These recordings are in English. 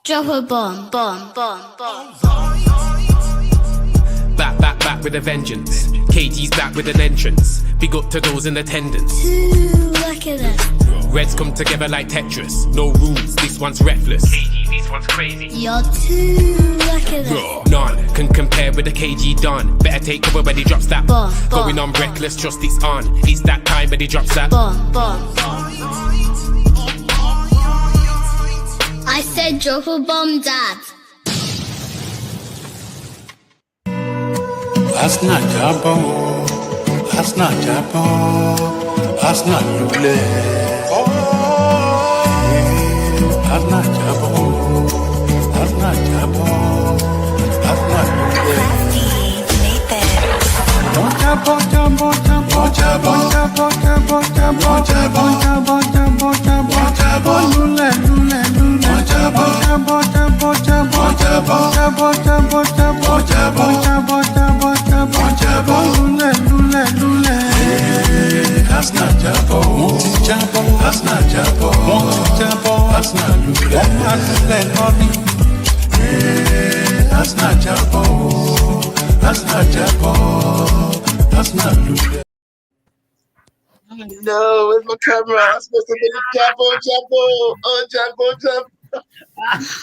Drop a bomb, bomb, bomb, bomb. Back with a vengeance. KT's back with an entrance. Big up to those in attendance. Look at that. Reds come together like Tetris. No rules, this one's reckless. KG, this one's crazy. You're too lucky that. None can compare with the KG Don. Better take cover when he drops that. Bomb, Going bomb, on reckless, trust it's on. It's that time when he drops that. bomb, bomb. I said drop a bomb, Dad. That's not Jabo. That's not Jabo. That's not Lule. That's not Jabo. That's not Jabo. That's not Lule. Jabo, Jabo, Jabo, Jabo, Jabo, Jabo, Jabo, Jabo, Jabo, Jabo, Jabo, Lule, Lule, Lule. Jabo, Jabo, Jabo, Jabo, Jabo, Jabo, Jabo, Jabo, Jabo, Jabo, Jabo, Jabo, Lule, Lule, Lule. That's not Jabo. Monty Jabo. That's not Jabo. Monty Jabo. That's not Lule. That's not Jabo. That's not Jabo. That's not Lule. No, where's my camera? I'm supposed to be Jabo. Oh, Jabo.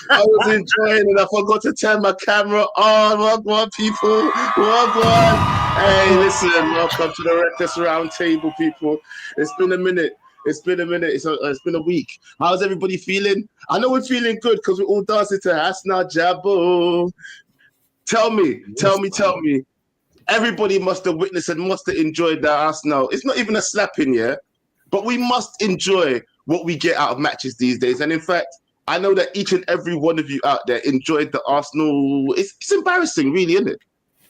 I was enjoying it. I forgot to turn my camera on. Welcome, people. Welcome. Hey, listen. Welcome to the Reckless Round Table, people. It's been a minute. It's been a week. How's everybody feeling? I know we're feeling good because we're all dancing to Hasna Jabo. Tell me. Everybody must have witnessed and must have enjoyed that Arsenal. It's not even a slapping, yeah? But we must enjoy what we get out of matches these days. And in fact, I know that each and every one of you out there enjoyed the Arsenal. It's embarrassing, really, isn't it?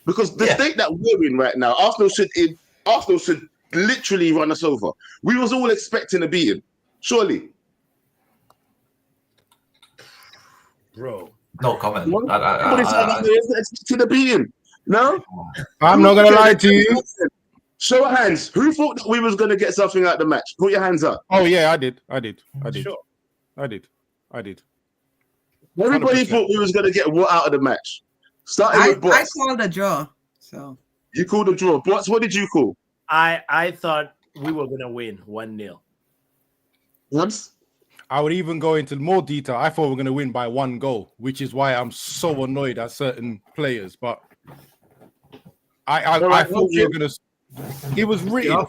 Because the state that we're in right now, Arsenal should literally run us over. We was all expecting a beating, surely. Bro, no comment. Nobody's expecting a beating. No? I'm not going to lie to you. Show of hands. Who thought that we was going to get something out of the match? Put your hands up. Oh, yeah, I did. Sure. I did. Everybody 100%. Thought we was going to get what out of the match? Starting with Bots. I called a draw. So you called a draw. Bots, what did you call? I thought we were going to win 1-0. What? I would even go into more detail. I thought we were going to win by 1 goal, which is why I'm so annoyed at certain players. But I thought we were going to. It was written. Yeah,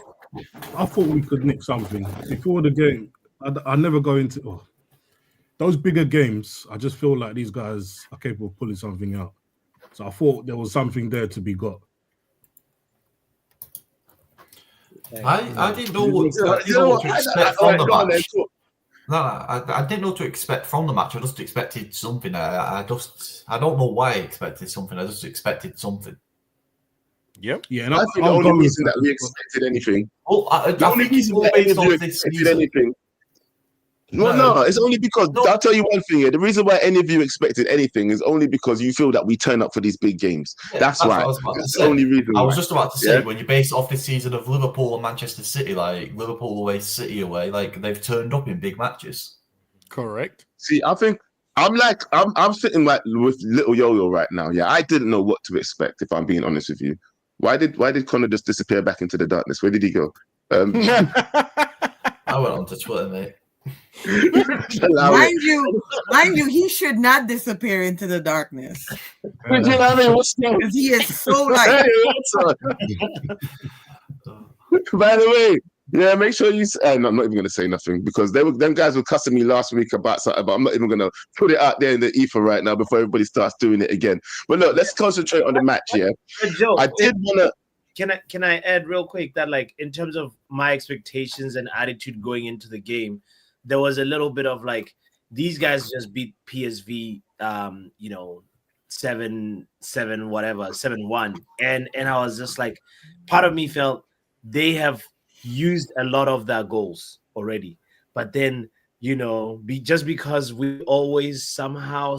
I thought we could nick something before the game. I never go into those bigger games. I just feel like these guys are capable of pulling something out. So I thought there was something there to be got. I didn't know what to expect from the match. No, I didn't know what to expect from the match. I just expected something. I don't know why I expected something. I just expected something. Yep. Yeah, and I think the only reason that we expected anything. The only reason that any of you expected anything. No, it's only because I'll tell you one thing here. The reason why any of you expected anything is only because you feel that we turn up for these big games. Yeah, that's why. That's the only reason. I was just about to say, when you base it off this season of Liverpool and Manchester City, like Liverpool away, City away, like they've turned up in big matches. Correct. See, I think I'm sitting like with little Yo-Yo right now. Yeah, I didn't know what to expect. If I'm being honest with you, why did Connor just disappear back into the darkness? Where did he go? I went on to Twitter, mate. Mind you, he should not disappear into the darkness. Because he is so like. By the way, yeah, make sure you. I'm not even going to say nothing because them guys were cussing me last week about something, but I'm not even going to put it out there in the ether right now before everybody starts doing it again. But look, let's concentrate on the match here. Joe, I did want to. Can I add real quick that like in terms of my expectations and attitude going into the game, there was a little bit of like these guys just beat PSV 7-1, and I was just like, part of me felt they have used a lot of their goals already, but then just because we always somehow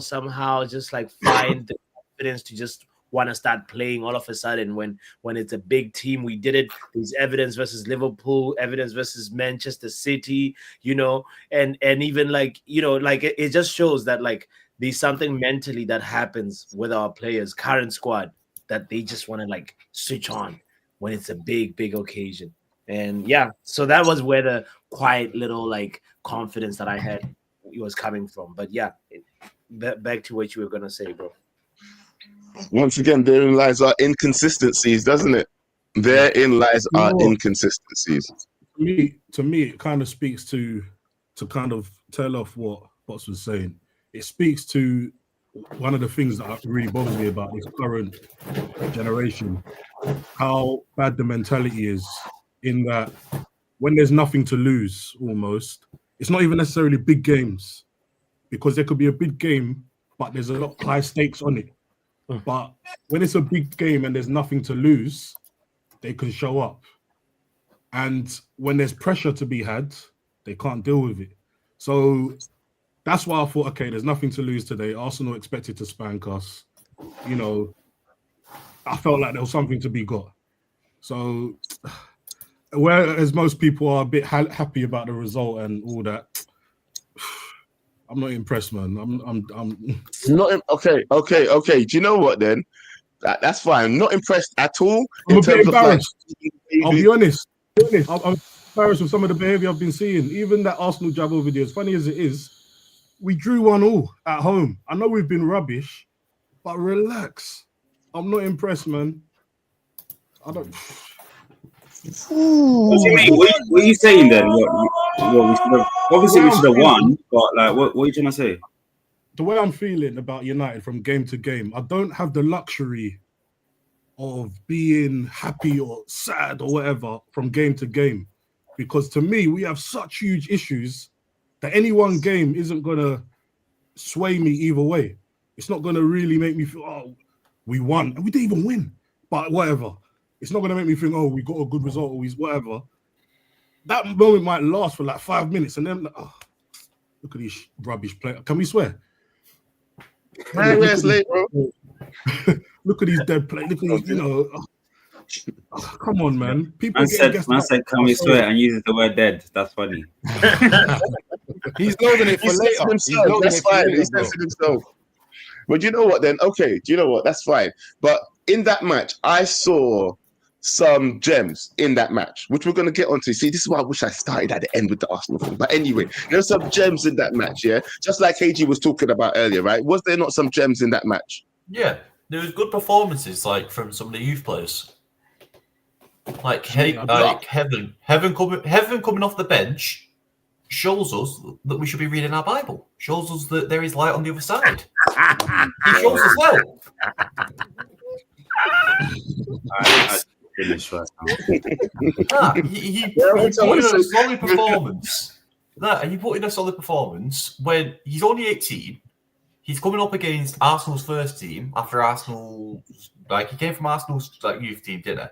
just like find the confidence to just want to start playing all of a sudden when it's a big team. We did it. There's evidence versus Liverpool, evidence versus Manchester City, and even like, like it just shows that like there's something mentally that happens with our players, current squad, that they just want to like switch on when it's a big occasion. And yeah, so that was where the quiet little like confidence that I had was coming from. But yeah, back to what you were gonna say, bro. Once again, therein lies our inconsistencies, doesn't it? Therein lies our inconsistencies. To me, it kind of speaks to kind of tell off what Bots was saying. It speaks to one of the things that really bothers me about this current generation, how bad the mentality is, in that when there's nothing to lose, almost, it's not even necessarily big games, because there could be a big game, but there's a lot of high stakes on it. But when it's a big game and there's nothing to lose, they can show up. And when there's pressure to be had, they can't deal with it. So that's why I thought, okay, there's nothing to lose today. Arsenal expected to spank us. You know, I felt like there was something to be got. So whereas most people are a bit happy about the result and all that, I'm not impressed, man. I'm not okay. Do you know what then? That's fine. Not impressed at all. I'm a bit embarrassed. I'll be honest. I'm embarrassed with some of the behavior I've been seeing. Even that Arsenal Jabbo video, as funny as it is, we drew 1-1 at home. I know we've been rubbish, but relax. I'm not impressed, man. I don't. What are you saying then? Obviously, we should have won, but like, what are you trying to say? The way I'm feeling about United from game to game, I don't have the luxury of being happy or sad or whatever from game to game, because to me, we have such huge issues that any one game isn't going to sway me either way. It's not going to really make me feel, oh, we won. And we didn't even win, but whatever. It's not going to make me think, oh, we got a good result or whatever. That moment might last for like 5 minutes, and then, oh, look at these rubbish players. Can we swear? Late, bro. Look at these dead players. Look at these, come on, man. People said, can we swear, and uses the word dead. That's funny. He's loading it for later. That's fine. He says it himself. But you know what then? Okay, do you know what? That's fine. But in that match, I saw some gems in that match, which we're going to get onto. See, this is why I wish I started at the end with the Arsenal thing. But anyway, there's some gems in that match, yeah? Just like KG was talking about earlier, right? Was there not some gems in that match? Yeah, there was good performances, like, from some of the youth players. Like Heaven coming off the bench shows us that we should be reading our Bible. Shows us that there is light on the other side. He shows us well. Finish right now. He put in a solid performance. And he put in a solid performance when he's only 18. He's coming up against Arsenal's first team after Arsenal, like he came from Arsenal's youth team, didn't he?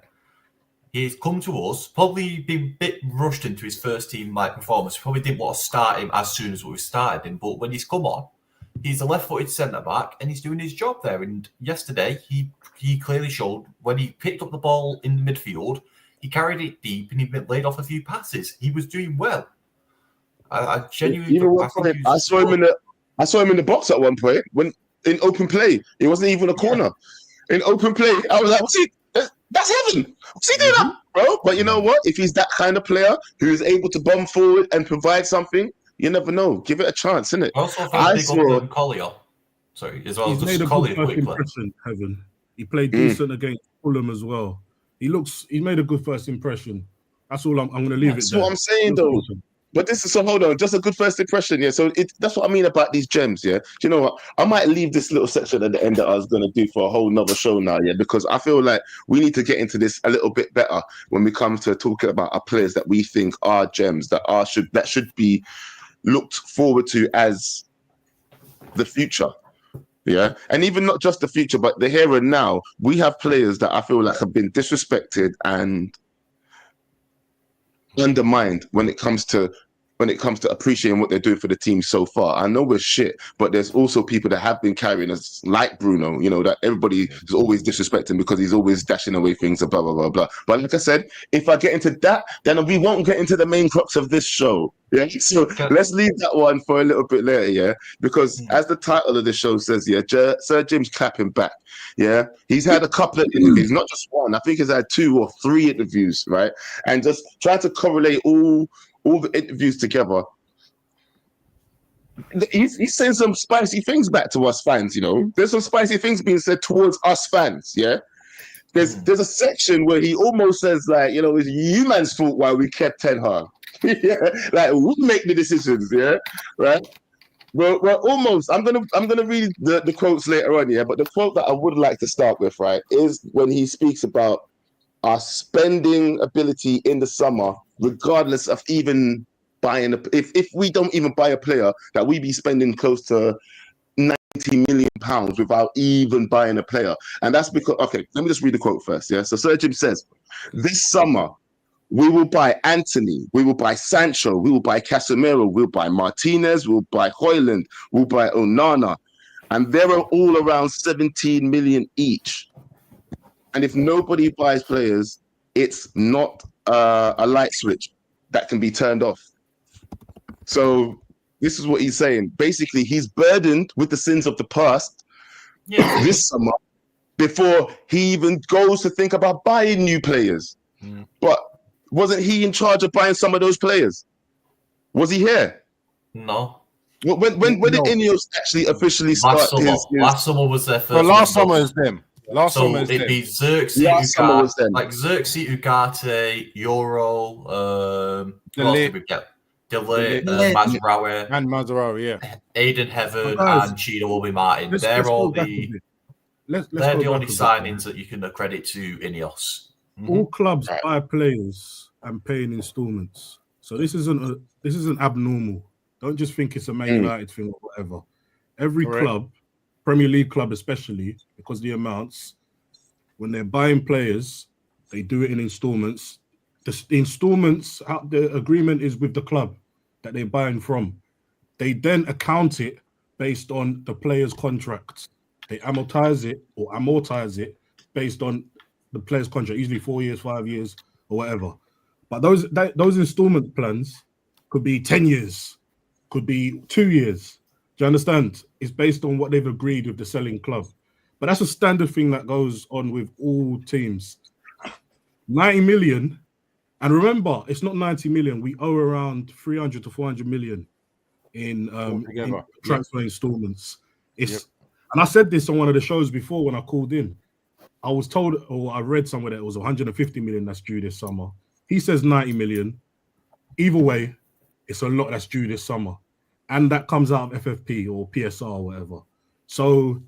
He's come to us, probably been a bit rushed into his first team performance. Probably didn't want to start him as soon as we started him, but when he's come on, he's a left-footed centre-back and he's doing his job there. And yesterday, he clearly showed when he picked up the ball in the midfield, he carried it deep and he laid off a few passes. He was doing well. I genuinely. I saw him in the box at one point when in open play. It wasn't even a corner. In open play, I was like, that's Heaven. What's he doing that, bro? But you know what? If he's that kind of player who is able to bomb forward and provide something, you never know. Give it a chance, innit? I saw Collier. Sorry, as well. He's made a good first impression, Heaven. He played decent against Fulham as well. He made a good first impression. That's all I'm going to leave it there. That's what I'm saying, though. But this is, so hold on, just a good first impression, yeah? So that's what I mean about these gems, yeah? Do you know what? I might leave this little section at the end that I was going to do for a whole nother show now, yeah? Because I feel like we need to get into this a little bit better when we come to talking about our players that we think are gems, that should be looked forward to as the future, yeah? And even not just the future, but the here and now. We have players that I feel like have been disrespected and undermined when it comes to when it comes to appreciating what they're doing for the team so far. I know we're shit, but there's also people that have been carrying us, like Bruno, you know, that everybody is always disrespecting because he's always dashing away things and blah, blah, blah, blah. But like I said, if I get into that, then we won't get into the main crux of this show. Yeah, so let's leave that one for a little bit later, yeah? Because as the title of the show says, yeah, Sir Jim's clapping back, yeah? He's had a couple of interviews, not just one. I think he's had 2 or 3 interviews, right? And just try to correlate all the interviews together. He's saying some spicy things back to us fans, you know. There's some spicy things being said towards us fans, yeah. There's a section where he almost says, like, you know, it's you man's fault why we kept Ten Hag. Yeah, like we make the decisions, yeah, right. Well, almost. I'm gonna read the quotes later on, yeah. But the quote that I would like to start with, right, is when he speaks about our spending ability in the summer, regardless of even buying if we don't even buy a player, that we be spending close to £90 million without even buying a player. And that's because, okay, let me just read the quote first. Yeah. So Sir Jim says, this summer we will buy Anthony, we will buy Sancho, we will buy Casemiro, we'll buy Martinez, we'll buy Højlund, we'll buy Onana, and they're all around 17 million each. And if nobody buys players, it's not a light switch that can be turned off. So this is what he's saying. Basically, he's burdened with the sins of the past this summer before he even goes to think about buying new players. But wasn't he in charge of buying some of those players? Was he here? No. When did Ineos actually officially start? Last summer was their first. Well, last summer is them. Last summer is it'd be Xerxes, Xerxes, Ugarte, Euro, Delay, Mazraoui, and Mazraoui, yeah. Aiden Heaven and Chino will be Martin. They're the only signings that you can accredit to Ineos. All clubs buy players and pay in installments. So this isn't abnormal. Don't just think it's a Man United thing or whatever. Every club, Premier League club especially, because the amounts, when they're buying players, they do it in installments. The installments, the agreement is with the club that they're buying from. They then account it based on the player's contracts. They amortize it based on the player's contract, usually 4 years, 5 years, or whatever. But those installment plans could be 10 years, could be 2 years. Do you understand? It's based on what they've agreed with the selling club. But that's a standard thing that goes on with all teams. 90 million, and remember, it's not 90 million. We owe around 300 to 400 million in transfer installments. And I said this on one of the shows before when I called in. I was told, or I read somewhere that it was 150 million that's due this summer. He says 90 million. Either way, it's a lot that's due this summer. And that comes out of FFP or PSR or whatever. So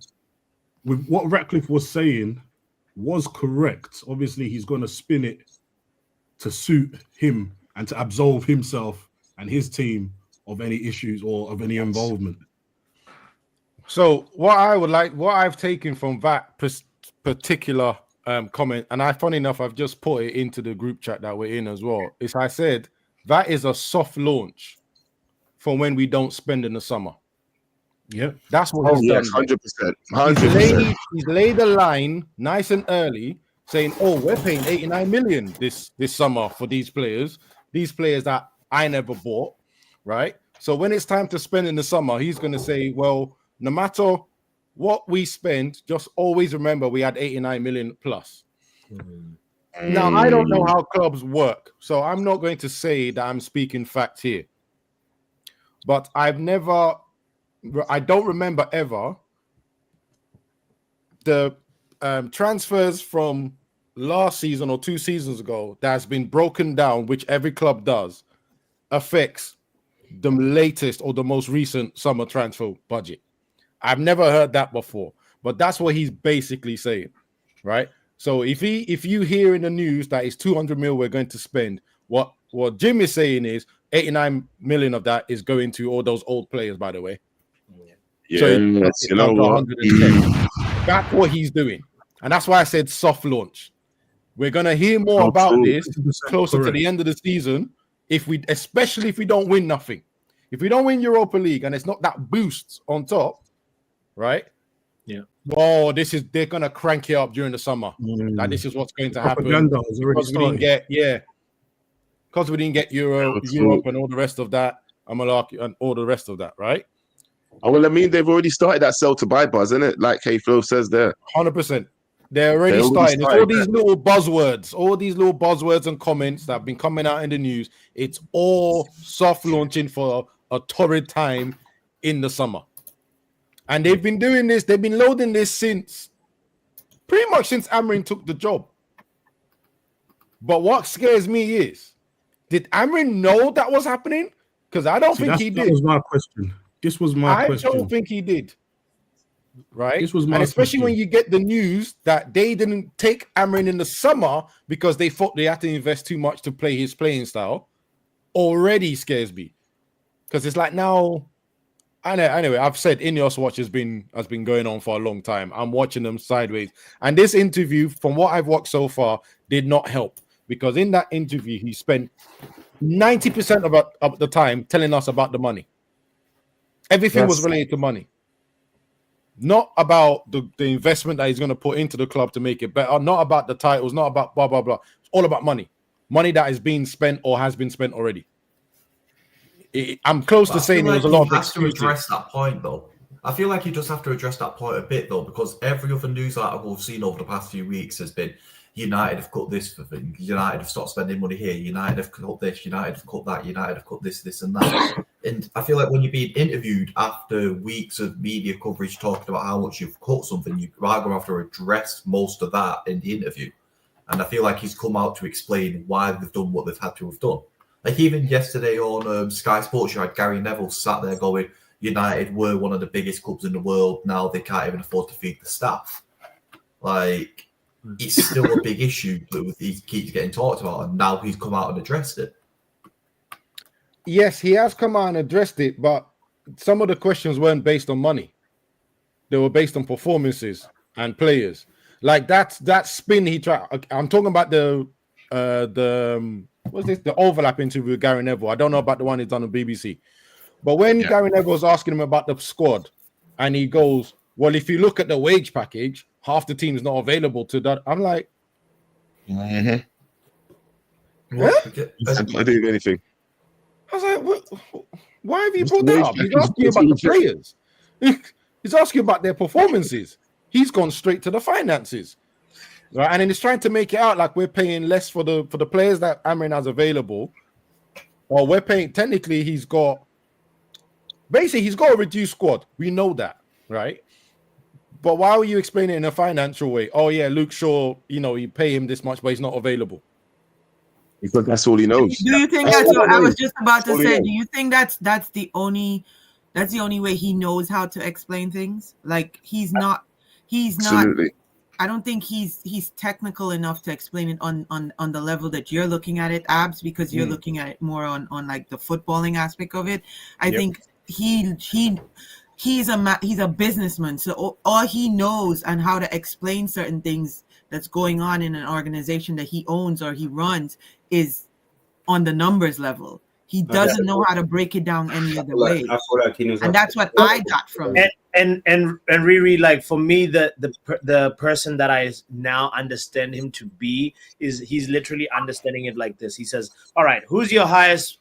with what Ratcliffe was saying was correct. Obviously, he's going to spin it to suit him and to absolve himself and his team of any issues or of any involvement. So what I've taken from that particular comment, and funny enough, I've just put it into the group chat that we're in as well, is I said that is a soft launch for when we don't spend in the summer. Yeah, that's what he's done. 100%. He's laid the line nice and early, saying, "Oh, we're paying 89 million this summer for these players that I never bought." Right. So when it's time to spend in the summer, he's going to say, "Well, no matter what we spend, just always remember we had 89 million plus." Now, I don't know how clubs work, so I'm not going to say that I'm speaking fact here. But I don't remember ever the transfers from last season or 2 seasons ago that has been broken down, which every club does, affects the latest or the most recent summer transfer budget. I've never heard that before, but that's what he's basically saying, right? So if you hear in the news that it's 200 mil we're going to spend, what Jim is saying is 89 million of that is going to all those old players, by the way. Yeah, so you know what? That's what he's doing, and that's why I said soft launch. We're gonna hear more about this closer to the end of the season. especially if we don't win nothing. If we don't win Europa League and it's not that boost on top, right? Yeah. Oh, they're gonna crank it up during the summer. Like this is what's going to happen Propaganda has already because we didn't get Europe and all the rest of that. Malarkey and all the rest of that, right? Oh, well, I mean, they've already started that sell to buy buzz, isn't it? Like K-Flow says there. 100%. They're already starting. It's all these little buzzwords and comments that have been coming out in the news. It's all soft launching for a torrid time in the summer. And they've been doing this. They've been loading this pretty much since Amrin took the job. But what scares me is, did Amrin know that was happening? Because I don't think he did. That was my question. This was my question. I don't think he did. Right? This was my and especially question. when you get the news that they didn't take Amrin in the summer because they thought they had to invest too much to play his playing style, already scares me. Because it's like now, anyway, I've said Ineos Watch has been going on for a long time. I'm watching them sideways. And this interview, from what I've watched so far, did not help. Because in that interview, he spent 90% of the time telling us about the money. Everything was related to money. Not about the investment that he's going to put into the club to make it better. Not about the titles. Not about blah, blah, blah. It's all about money. Money that is being spent or has been spent already. I'm close to saying there was a lot of excuses. To address that point, though. I feel like you just have to address that point a bit, though, because every other news article we've seen over the past few weeks has been United have cut this for things. United have stopped spending money here. United have cut this. United have cut that. United have cut this, and that. And I feel like when you're being interviewed after weeks of media coverage talking about how much you've cut something, you rather have to address most of that in the interview. And I feel like he's come out to explain why they've done what they've had to have done. Like even yesterday on Sky Sports, you had Gary Neville sat there going, United were one of the biggest clubs in the world. Now they can't even afford to feed the staff. Like, it's still a big issue that he keeps getting talked about, and now he's come out and addressed it. Yes, he has come out and addressed it, but some of the questions weren't based on money. They were based on performances and players. Like that spin he tried. I'm talking about the overlap interview with Gary Neville. I don't know about the one he's done on BBC. But when Gary Neville was asking him about the squad, and he goes, well, if you look at the wage package, half the team is not available to that. I'm like, I don't do anything. I was like, why have you brought that up? He's asking you about the players. He's asking about their performances. He's gone straight to the finances. Right? And then he's trying to make it out like we're paying less for the players that Amrin has available. Or we're paying, technically, he's got a reduced squad. We know that, right? But why are you explaining it in a financial way? Oh, yeah, Luke Shaw, you pay him this much, but he's not available. Because that's all he knows. Do you think that's what I was just about to say? Do you think that's the only way he knows how to explain things? Like he's not Absolutely. I don't think he's technical enough to explain it on the level that you're looking at it, Abs, because you're looking at it more on like the footballing aspect of it. I think he's a businessman, so all he knows and how to explain certain things that's going on in an organization that he owns or he runs is on the numbers level. He doesn't know how to break it down any other way. I feel like he knows, and that's what I got from it. And Riri, like for me, the person that I now understand him to be is he's literally understanding it like this. He says, "All right, who's your highest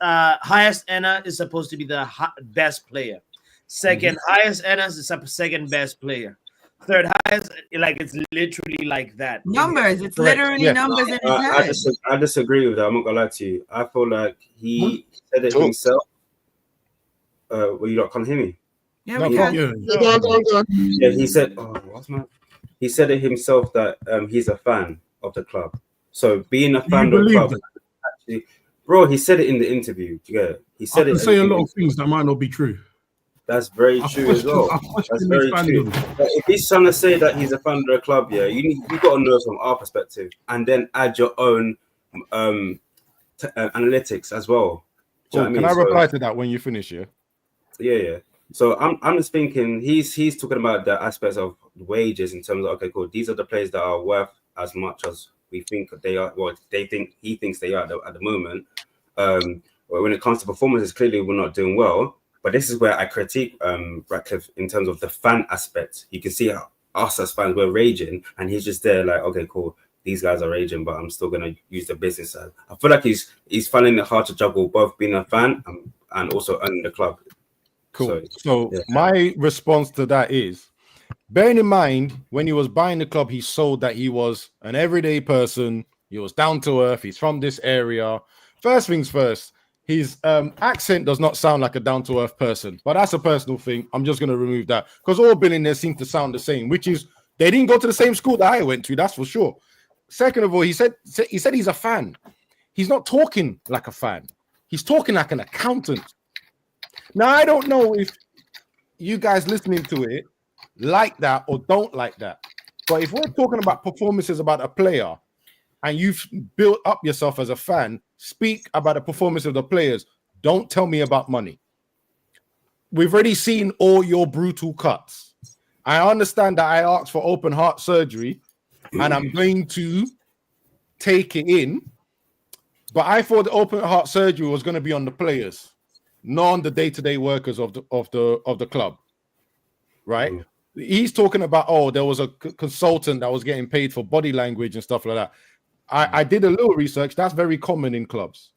earner is supposed to be the best player. Second highest earner is the second best player. Third highest, like it's literally like that. Numbers, it's literally numbers in his head. I disagree with that. I'm not gonna lie to you. I feel like he said it himself. Well, you can't hear me. Yeah, we can. Yeah, he said. He said it himself that he's a fan of the club. So being a fan of the club, actually, bro, he said it in the interview. Yeah, he said it. Say a lot of things that might not be true. That's very true as well. That's very true. But if he's trying to say that he's a fan of the club, yeah, you got to know from our perspective, and then add your own analytics as well. Can I reply to that when you finish? Yeah. So I'm just thinking he's talking about the aspects of wages in terms of, okay, cool, these are the players that are worth as much as we think they are. Well, he thinks they are at the moment. when it comes to performances, clearly we're not doing well. But this is where I critique Ratcliffe in terms of the fan aspect. You can see how us as fans, we're raging, and he's just there like, okay, cool. These guys are raging, but I'm still going to use the business side. I feel like he's finding it hard to juggle both being a fan and also owning the club. Cool. So my response to that is, bearing in mind, when he was buying the club, he sold that he was an everyday person. He was down to earth. He's from this area. First things first, his accent does not sound like a down to earth person, but that's a personal thing. I'm just going to remove that because all billionaires seem to sound the same, which is they didn't go to the same school that I went to. That's for sure. Second of all, he said he's a fan. He's not talking like a fan. He's talking like an accountant. Now, I don't know if you guys listening to it like that or don't like that. But if we're talking about performances about a player and you've built up yourself as a fan, speak about the performance of the players. Don't tell me about money. We've already seen all your brutal cuts. I understand that I asked for open heart surgery and I'm going to take it in. But I thought the open heart surgery was going to be on the players, not on the day-to-day workers of the club. Right? He's talking about, there was a consultant that was getting paid for body language and stuff like that. I did a little research. That's very common in clubs.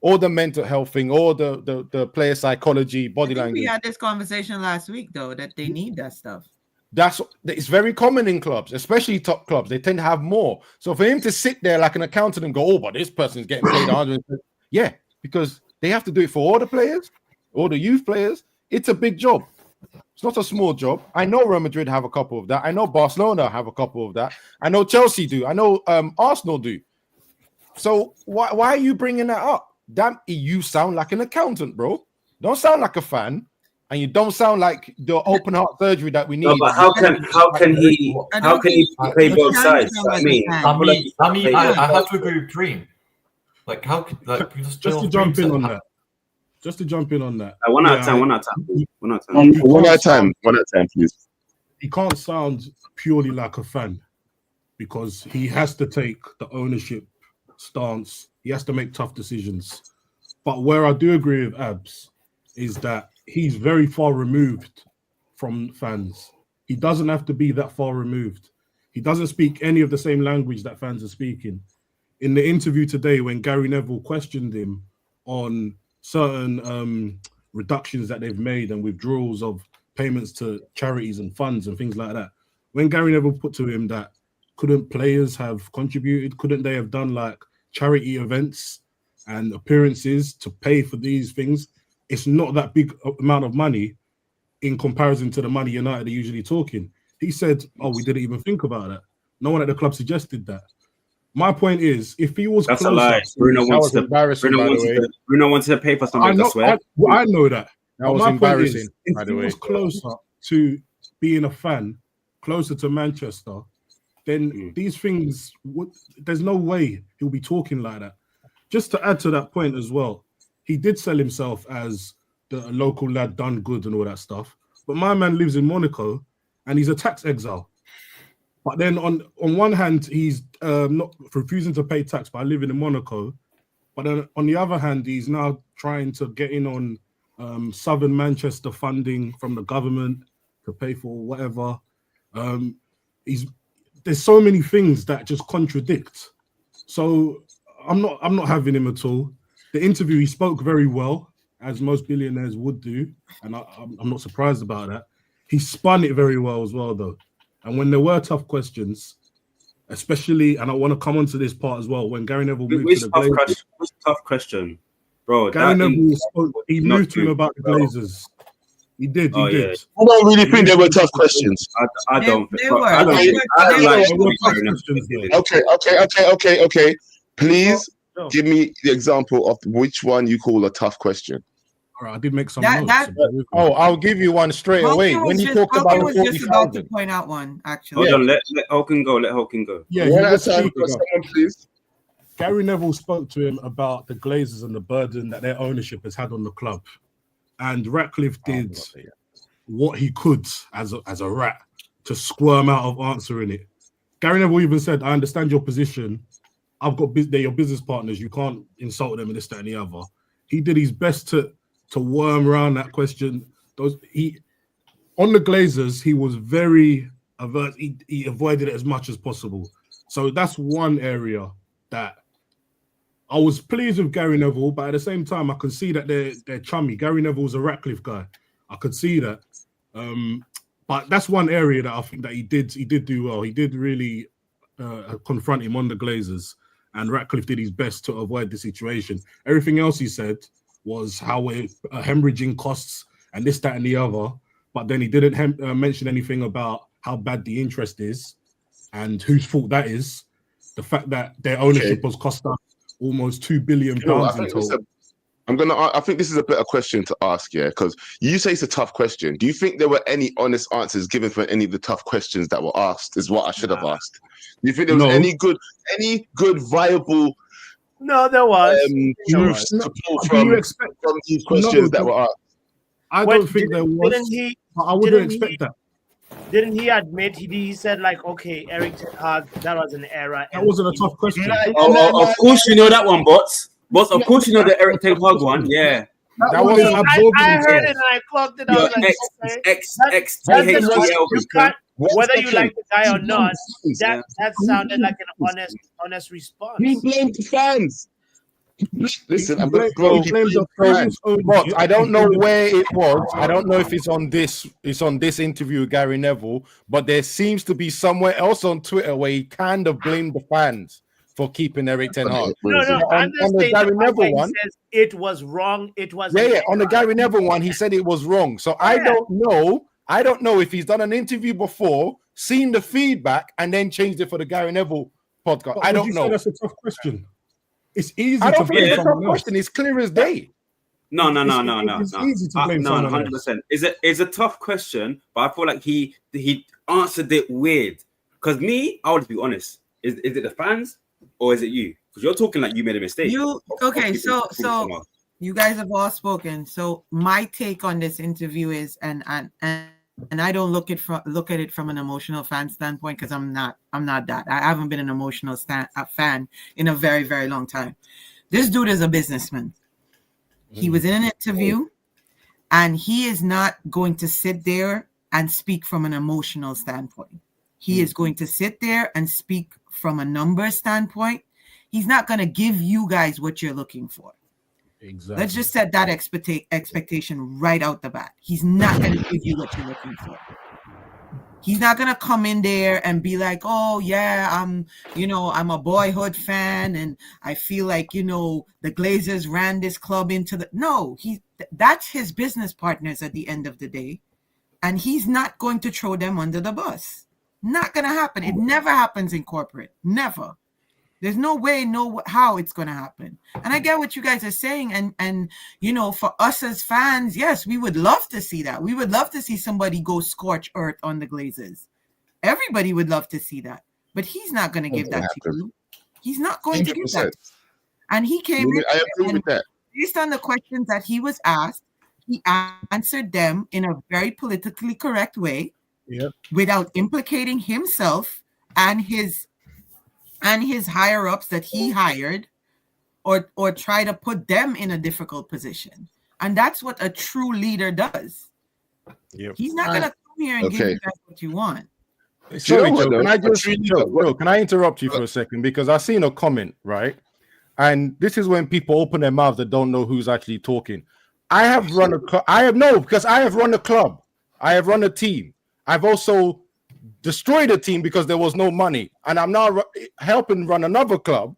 All the mental health thing, all the player psychology, body language. We had this conversation last week, though, that they need that stuff. It's very common in clubs, especially top clubs. They tend to have more. So for him to sit there like an accountant and go, but this person's getting paid 100, yeah, because they have to do it for all the players, all the youth players. It's a big job. It's not a small job. I know Real Madrid have a couple of that. I know Barcelona have a couple of that. I know Chelsea do. I know Arsenal do. So why are you bringing that up? Damn, you sound like an accountant, bro. Don't sound like a fan. And you don't sound like the open heart surgery that we need. No, but how can he play both sides? I mean, I have to agree with Prem. Like, how could just to jump in on that? Just to jump in on that. One at a time, please. He can't sound purely like a fan because he has to take the ownership stance. He has to make tough decisions. But where I do agree with Abs is that he's very far removed from fans. He doesn't have to be that far removed. He doesn't speak any of the same language that fans are speaking. In the interview today, when Gary Neville questioned him on certain reductions that they've made and withdrawals of payments to charities and funds and things like that, when Gary Neville put to him that couldn't players have contributed, couldn't they have done like charity events and appearances to pay for these things? It's not that big amount of money in comparison to the money United are usually talking. He said, we didn't even think about that. No one at the club suggested that. My point is, if he was that's closer, a lie. Bruno wanted to pay for something. I know that. That was embarrassing. Is, if he was closer to being a fan, closer to Manchester, then these things there's no way he'll be talking like that. Just to add to that point as well, he did sell himself as the local lad done good and all that stuff. But my man lives in Monaco and he's a tax exile. But then on one hand, he's not refusing to pay tax by living in Monaco. But then on the other hand, he's now trying to get in on Southern Manchester funding from the government to pay for whatever. There's so many things that just contradict. So I'm not having him at all. The interview, he spoke very well, as most billionaires would do, and I'm not surprised about that. He spun it very well as well, though. And when there were tough questions, especially, and I want to come on to this part as well, when Gary Neville moved to the Glazers. Which tough question? Bro, Gary Neville moved to him about the Glazers. He did. I don't really think they were tough questions. I don't. They were. Okay. Please give me the example of which one you call a tough question. All right, I did make some notes. I'll give you one straight away. When you talked about was just about to point out one, actually. Hold on, let Hulkin go. Let Hulkin go. Yeah, one at a time, someone, please. Gary Neville spoke to him about the Glazers and the burden that their ownership has had on the club. And Ratcliffe did what he could as a rat to squirm out of answering it. Gary Neville even said, I understand your position, they're your business partners. You can't insult them and this, that, and the other. He did his best to worm around that question. On the Glazers, he was very avert. He avoided it as much as possible. So that's one area that I was pleased with Gary Neville, but at the same time, I could see that they're chummy. Gary Neville's a Ratcliffe guy. I could see that. But that's one area that I think that he did do well. He did really confront him on the Glazers, and Ratcliffe did his best to avoid the situation. Everything else he said was how we're hemorrhaging costs and this, that, and the other. But then he didn't mention anything about how bad the interest is and whose fault that is. The fact that their ownership was cost us almost £2 billion in total. I think this is a better question to ask, yeah, because you say it's a tough question. Do you think there were any honest answers given for any of the tough questions that were asked? Is what I should have asked. Do you think there was any good, viable? No, there was. Truths to pull from these questions that were asked? I don't think there was. I wouldn't expect that. Didn't he admit he said like, okay, Eric Ten Hag, that was an error. That wasn't a tough question. Of course you know that one, Bots. But of course you know the Eric Ten Hag one. Yeah. That wasn't absorbing. I heard it and I clocked it. I was like, whether you like the guy or not, that sounded like an honest response. He blamed the fans. Listen, I'm going to I don't know where it was. I don't know if it's on this interview with Gary Neville, but there seems to be somewhere else on Twitter where he kind of blamed the fans for keeping Eric Ten Hag. No. On the Gary Neville one, says it was wrong. It was on the Gary Neville one, he said it was wrong. So I don't know if he's done an interview before, seen the feedback, and then changed it for the Gary Neville podcast. But I don't know. That's a tough question. It's easy I don't to think blame it's a tough someone else. question. It's clear as day. No. It's easy to blame someone else. 100%. It's a tough question, but I feel like he answered it weird. Because I would be honest. Is it the fans or is it you? Because you're talking like you made a mistake. So you guys have all spoken. So my take on this interview is, and I don't look at it from an emotional fan standpoint, because I'm not that. I haven't been an emotional fan in a very, very long time. This dude is a businessman. He was in an interview, and he is not going to sit there and speak from an emotional standpoint. He is going to sit there and speak from a number standpoint. He's not going to give you guys what you're looking for. Exactly. Let's just set that expectation right out the bat. He's not going to give you what you're looking for. He's not going to come in there and be like, oh yeah, I'm a boyhood fan and I feel like, the Glazers ran this club into the... No, that's his business partners at the end of the day. And he's not going to throw them under the bus. Not going to happen. It never happens in corporate. Never. There's no way, how it's going to happen. And I get what you guys are saying. And for us as fans, yes, we would love to see that. We would love to see somebody go scorch earth on the Glazers. Everybody would love to see that. But he's not going to give that to you. He's not going 100%. To give that. And he came in. I agree with that. Based on the questions that he was asked, he answered them in a very politically correct way, without implicating himself and his higher ups that he hired, or try to put them in a difficult position. And that's what a true leader does. He's not going to come here and give you guys what you want. Sorry, Joe, can I interrupt you for a second? Because I've seen a comment, right? And this is when people open their mouths that don't know who's actually talking. I have run a club. Because I have run a club. I have run a team. I've also destroyed a team because there was no money. And I'm now helping run another club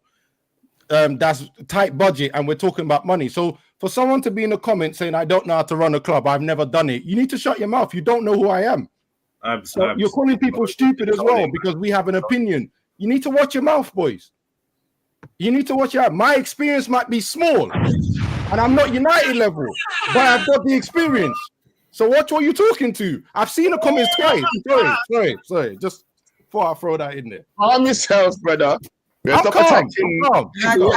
that's tight budget, and we're talking about money. So for someone to be in a comment saying, I don't know how to run a club, I've never done it, you need to shut your mouth. You don't know who I am. So you're calling people stupid as well because we have an opinion. You need to watch your mouth, boys. You need to watch your mouth. My experience might be small, and I'm not United level, but I've got the experience. So watch what you're talking to. I've seen the comments twice. Sorry. Just thought I'd throw that in there. Calm yourself, brother. I'm calm. Don't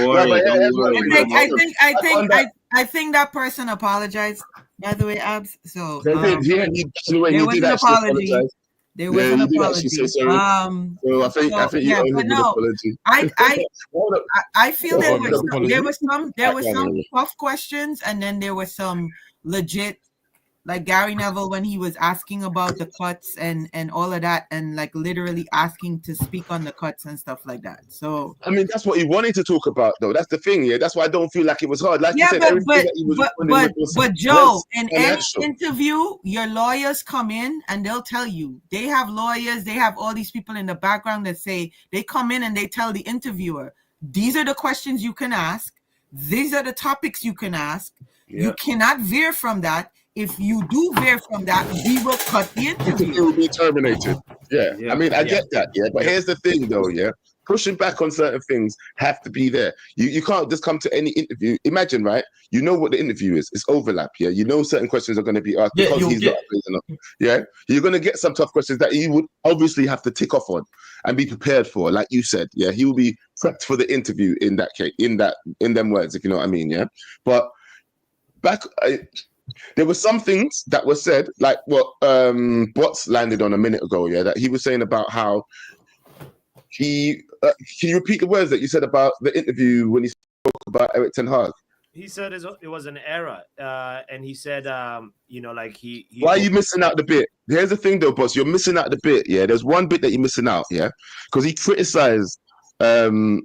worry. I think that person apologized, by the way, Abs. So he did. He there was an apology. There was an you did apology. actually say sorry. So I think you owe him an apology. I feel there was some tough questions, and then there was some legit, like Gary Neville when he was asking about the cuts and all of that, and like literally asking to speak on the cuts and stuff like that. So I mean, that's what he wanted to talk about, though. That's the thing, yeah. That's why I don't feel like it was hard. Like you said, but Joe, in any interview, your lawyers come in and they'll tell you. They have lawyers. They have all these people in the background that say they come in and they tell the interviewer, these are the questions you can ask. These are the topics you can ask. Yeah. You cannot veer from that. If you do veer from that, we will cut the interview. It will be terminated. Yeah. I mean, I get that. Yeah. But here's the thing, though. Yeah. Pushing back on certain things have to be there. You can't just come to any interview. Imagine, right? You know what the interview is. It's overlap. Yeah. You know certain questions are going to be asked because he's not enough. Yeah. You're going to get some tough questions that you would obviously have to tick off on and be prepared for. Like you said. Yeah. He will be prepped for the interview in that case, in them words, if you know what I mean. Yeah. But there were some things that were said, like what Bots landed on a minute ago, yeah, that he was saying about how he... can you repeat the words that you said about the interview when he spoke about Erik ten Hag? He said it was an error, and he said, like he... Why are you missing out the bit? Here's the thing, though, Boss. You're missing out the bit, yeah? There's one bit that you're missing out, yeah? Because he criticized the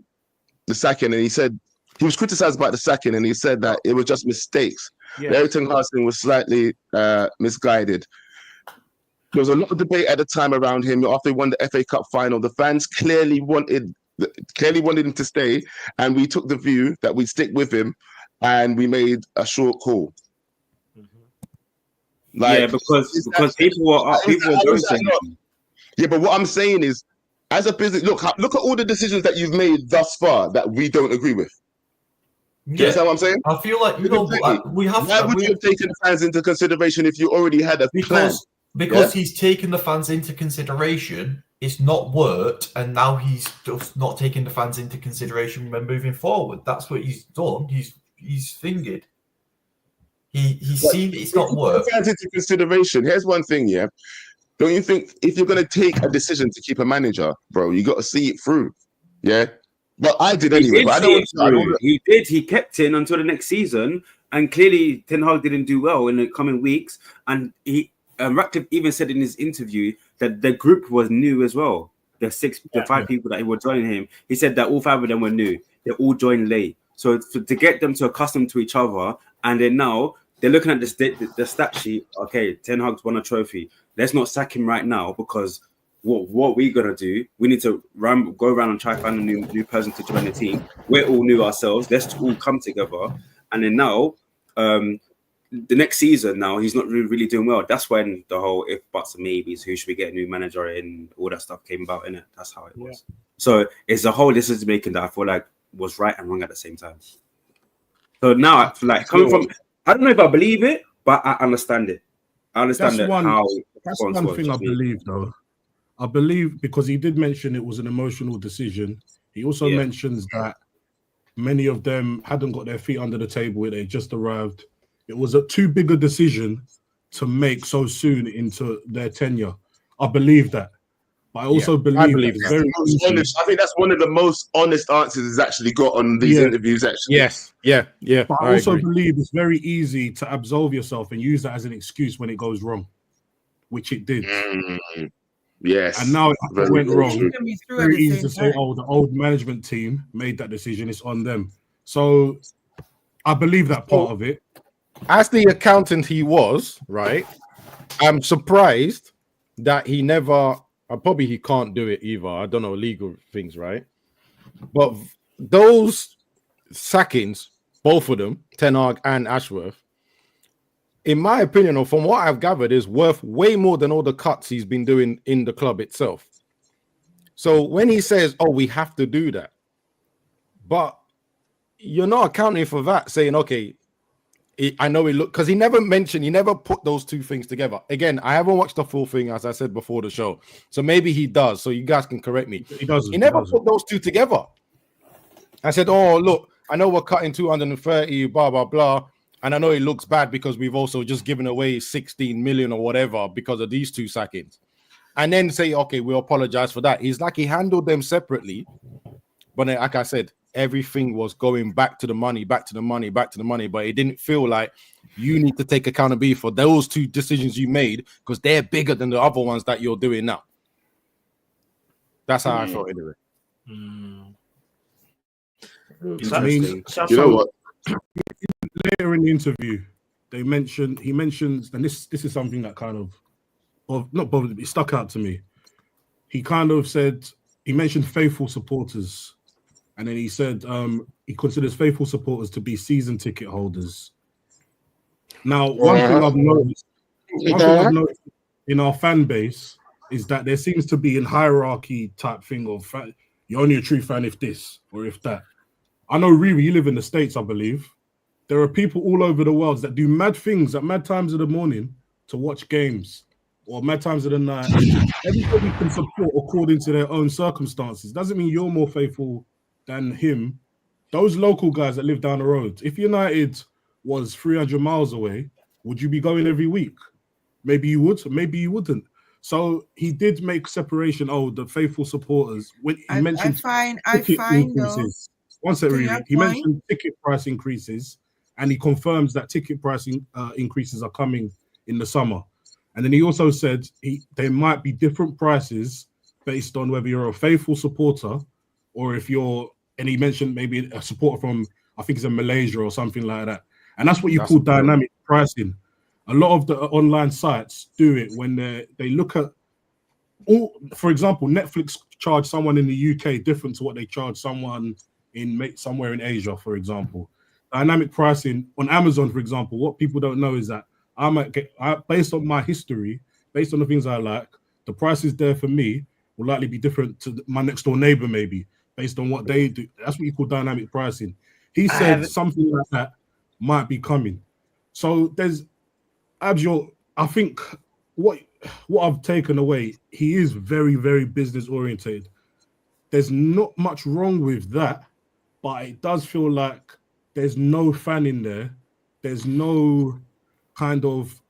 sacking, and he said... He was criticized about the sacking, and he said that it was just mistakes. Yeah. The Erik ten Hag thing was slightly misguided. There was a lot of debate at the time around him after he won the FA Cup final. The fans clearly wanted him to stay, and we took the view that we'd stick with him, and we made a short call. Like, because people were going to him. Yeah, but what I'm saying is, as a business, look at all the decisions that you've made thus far that we don't agree with. Do you understand what I'm saying? I feel like we have. Why would you have taken the fans into consideration if you already had a plan? Because he's taken the fans into consideration, it's not worked, and now he's just not taking the fans into consideration when moving forward. That's what he's done. He's fingered. He's seen it's not worked. Fans into consideration. Here's one thing, yeah. Don't you think if you're gonna take a decision to keep a manager, bro, you got to see it through, yeah? Well, I did anyway. But He did. He kept in until the next season, and clearly Ten Hag didn't do well in the coming weeks. And Ratcliffe even said in his interview that the group was new as well. The five people that were joining him. He said that all five of them were new. They all joined late. So to get them to accustom to each other, and then now they're looking at the stat sheet. Okay, Ten Hag's won a trophy. Let's not sack him right now because. What we're gonna do? We need to go around and try to find a new person to join the team. We're all new ourselves. Let's all come together. And then now, the next season, now he's not really doing well. That's when the whole if buts and maybes, who should we get a new manager in, all that stuff came about in it. That's how it was. So it's a whole decision making that I feel like was right and wrong at the same time. So now I feel like coming from, I don't know if I believe it, but I understand it. I understand that's one thing I believe though. I believe because he did mention it was an emotional decision. He also mentions that many of them hadn't got their feet under the table. They just arrived. It was a too big a decision to make so soon into their tenure. I believe that. But I also believe it's very honest. I think that's one of the most honest answers he's actually got on these interviews, actually. Yes. Yeah. But I also believe it's very easy to absolve yourself and use that as an excuse when it goes wrong, which it did. Yes. And now it went wrong. It's very easy to say, oh, the old management team made that decision. It's on them. So I believe that part of it. As the accountant he was, right, I'm surprised that he never, probably he can't do it either. I don't know, legal things, right? But those sackings, both of them, Ten Hag and Ashworth, in my opinion, or from what I've gathered, is worth way more than all the cuts he's been doing in the club itself. So when he says, oh, we have to do that, but you're not accounting for that, saying, okay, I know it look, because he never put those two things together. Again, I haven't watched the full thing, as I said before the show. So maybe he does. So you guys can correct me. He doesn't. He never put those two together. I said, oh, look, I know we're cutting 230, blah, blah, blah. And I know it looks bad because we've also just given away 16 million or whatever because of these two sackings. and then say, okay, we apologize for that. It's like he handled them separately. But then, like I said, everything was going back to the money. But it didn't feel like you need to take accountability for those two decisions you made because they're bigger than the other ones that you're doing now. That's how I felt anyway. I mean, you know what? Later in the interview, he mentions, and this is something that kind of not bothered me, it stuck out to me. He kind of said, he mentioned faithful supporters, and then he said he considers faithful supporters to be season ticket holders. Now, one thing I've noticed in our fan base is that there seems to be a hierarchy type thing of you're only a true fan if this or if that. I know, Riri, you live in the States, I believe. There are people all over the world that do mad things at mad times of the morning to watch games or mad times of the night. Everybody can support according to their own circumstances. Doesn't mean you're more faithful than him. Those local guys that live down the road, if United was 300 miles away, would you be going every week? Maybe you would, maybe you wouldn't. So he did make separation. Oh, the faithful supporters. When he mentioned ticket increases. One second, Riri. He mentioned ticket price increases, and he confirms that ticket price increases are coming in the summer. And then he also said there might be different prices based on whether you're a faithful supporter or if you're, and he mentioned maybe a supporter from, I think it's in Malaysia or something like that. And that's what you call dynamic pricing. A lot of the online sites do it when they look at for example, Netflix charge someone in the UK different to what they charge someone somewhere in Asia, for example. Dynamic pricing on Amazon, for example, what people don't know is that I might get, based on my history, based on the things I like, the prices there for me will likely be different to my next door neighbor, maybe based on what they do. That's what you call dynamic pricing. He said something like that might be coming. So there's I think what I've taken away, he is very, very business oriented. There's not much wrong with that, but it does feel like there's no fan in there. There's no kind of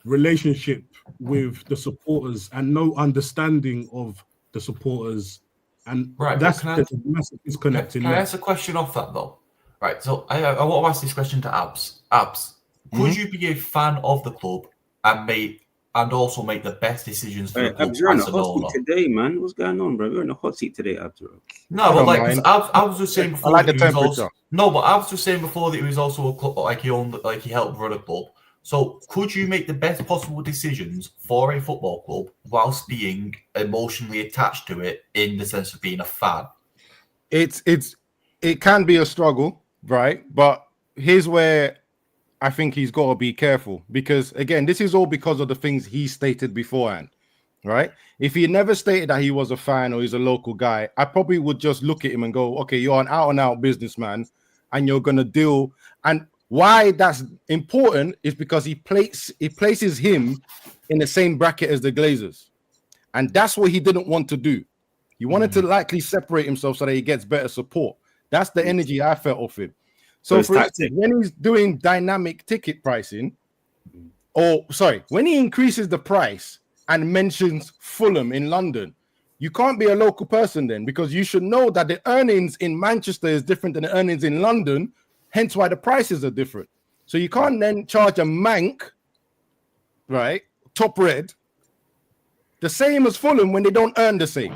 relationship with the supporters and no understanding of the supporters. And that's the massive disconnect. Can I ask a question off that though? Right, so I want to ask this question to Abs. Abs, could you be a fan of the club and also make the best decisions for the club Abs, you're in as a an hot owner? seat today, man. What's going on, bro? You're in a hot seat today, Abs. No, but like I was just saying before. I like the temperature. But I was just saying before that he was also a club, like he owned, like he helped run a club. So could you make the best possible decisions for a football club whilst being emotionally attached to it in the sense of being a fan? It can be a struggle, right? But here's where I think he's got to be careful, because again, this is all because of the things he stated beforehand, right? If he never stated that he was a fan or he's a local guy, I probably would just look at him and go, okay, you're an out-and-out businessman and you're going to deal. And why that's important is because he places him in the same bracket as the Glazers. And that's what he didn't want to do. He wanted to likely separate himself so that he gets better support. That's the energy I felt off him. So for instance, when he's doing dynamic ticket pricing, when he increases the price and mentions Fulham in London, you can't be a local person then, because you should know that the earnings in Manchester is different than the earnings in London, hence why the prices are different. So you can't then charge a Manc, right, top red, the same as Fulham when they don't earn the same.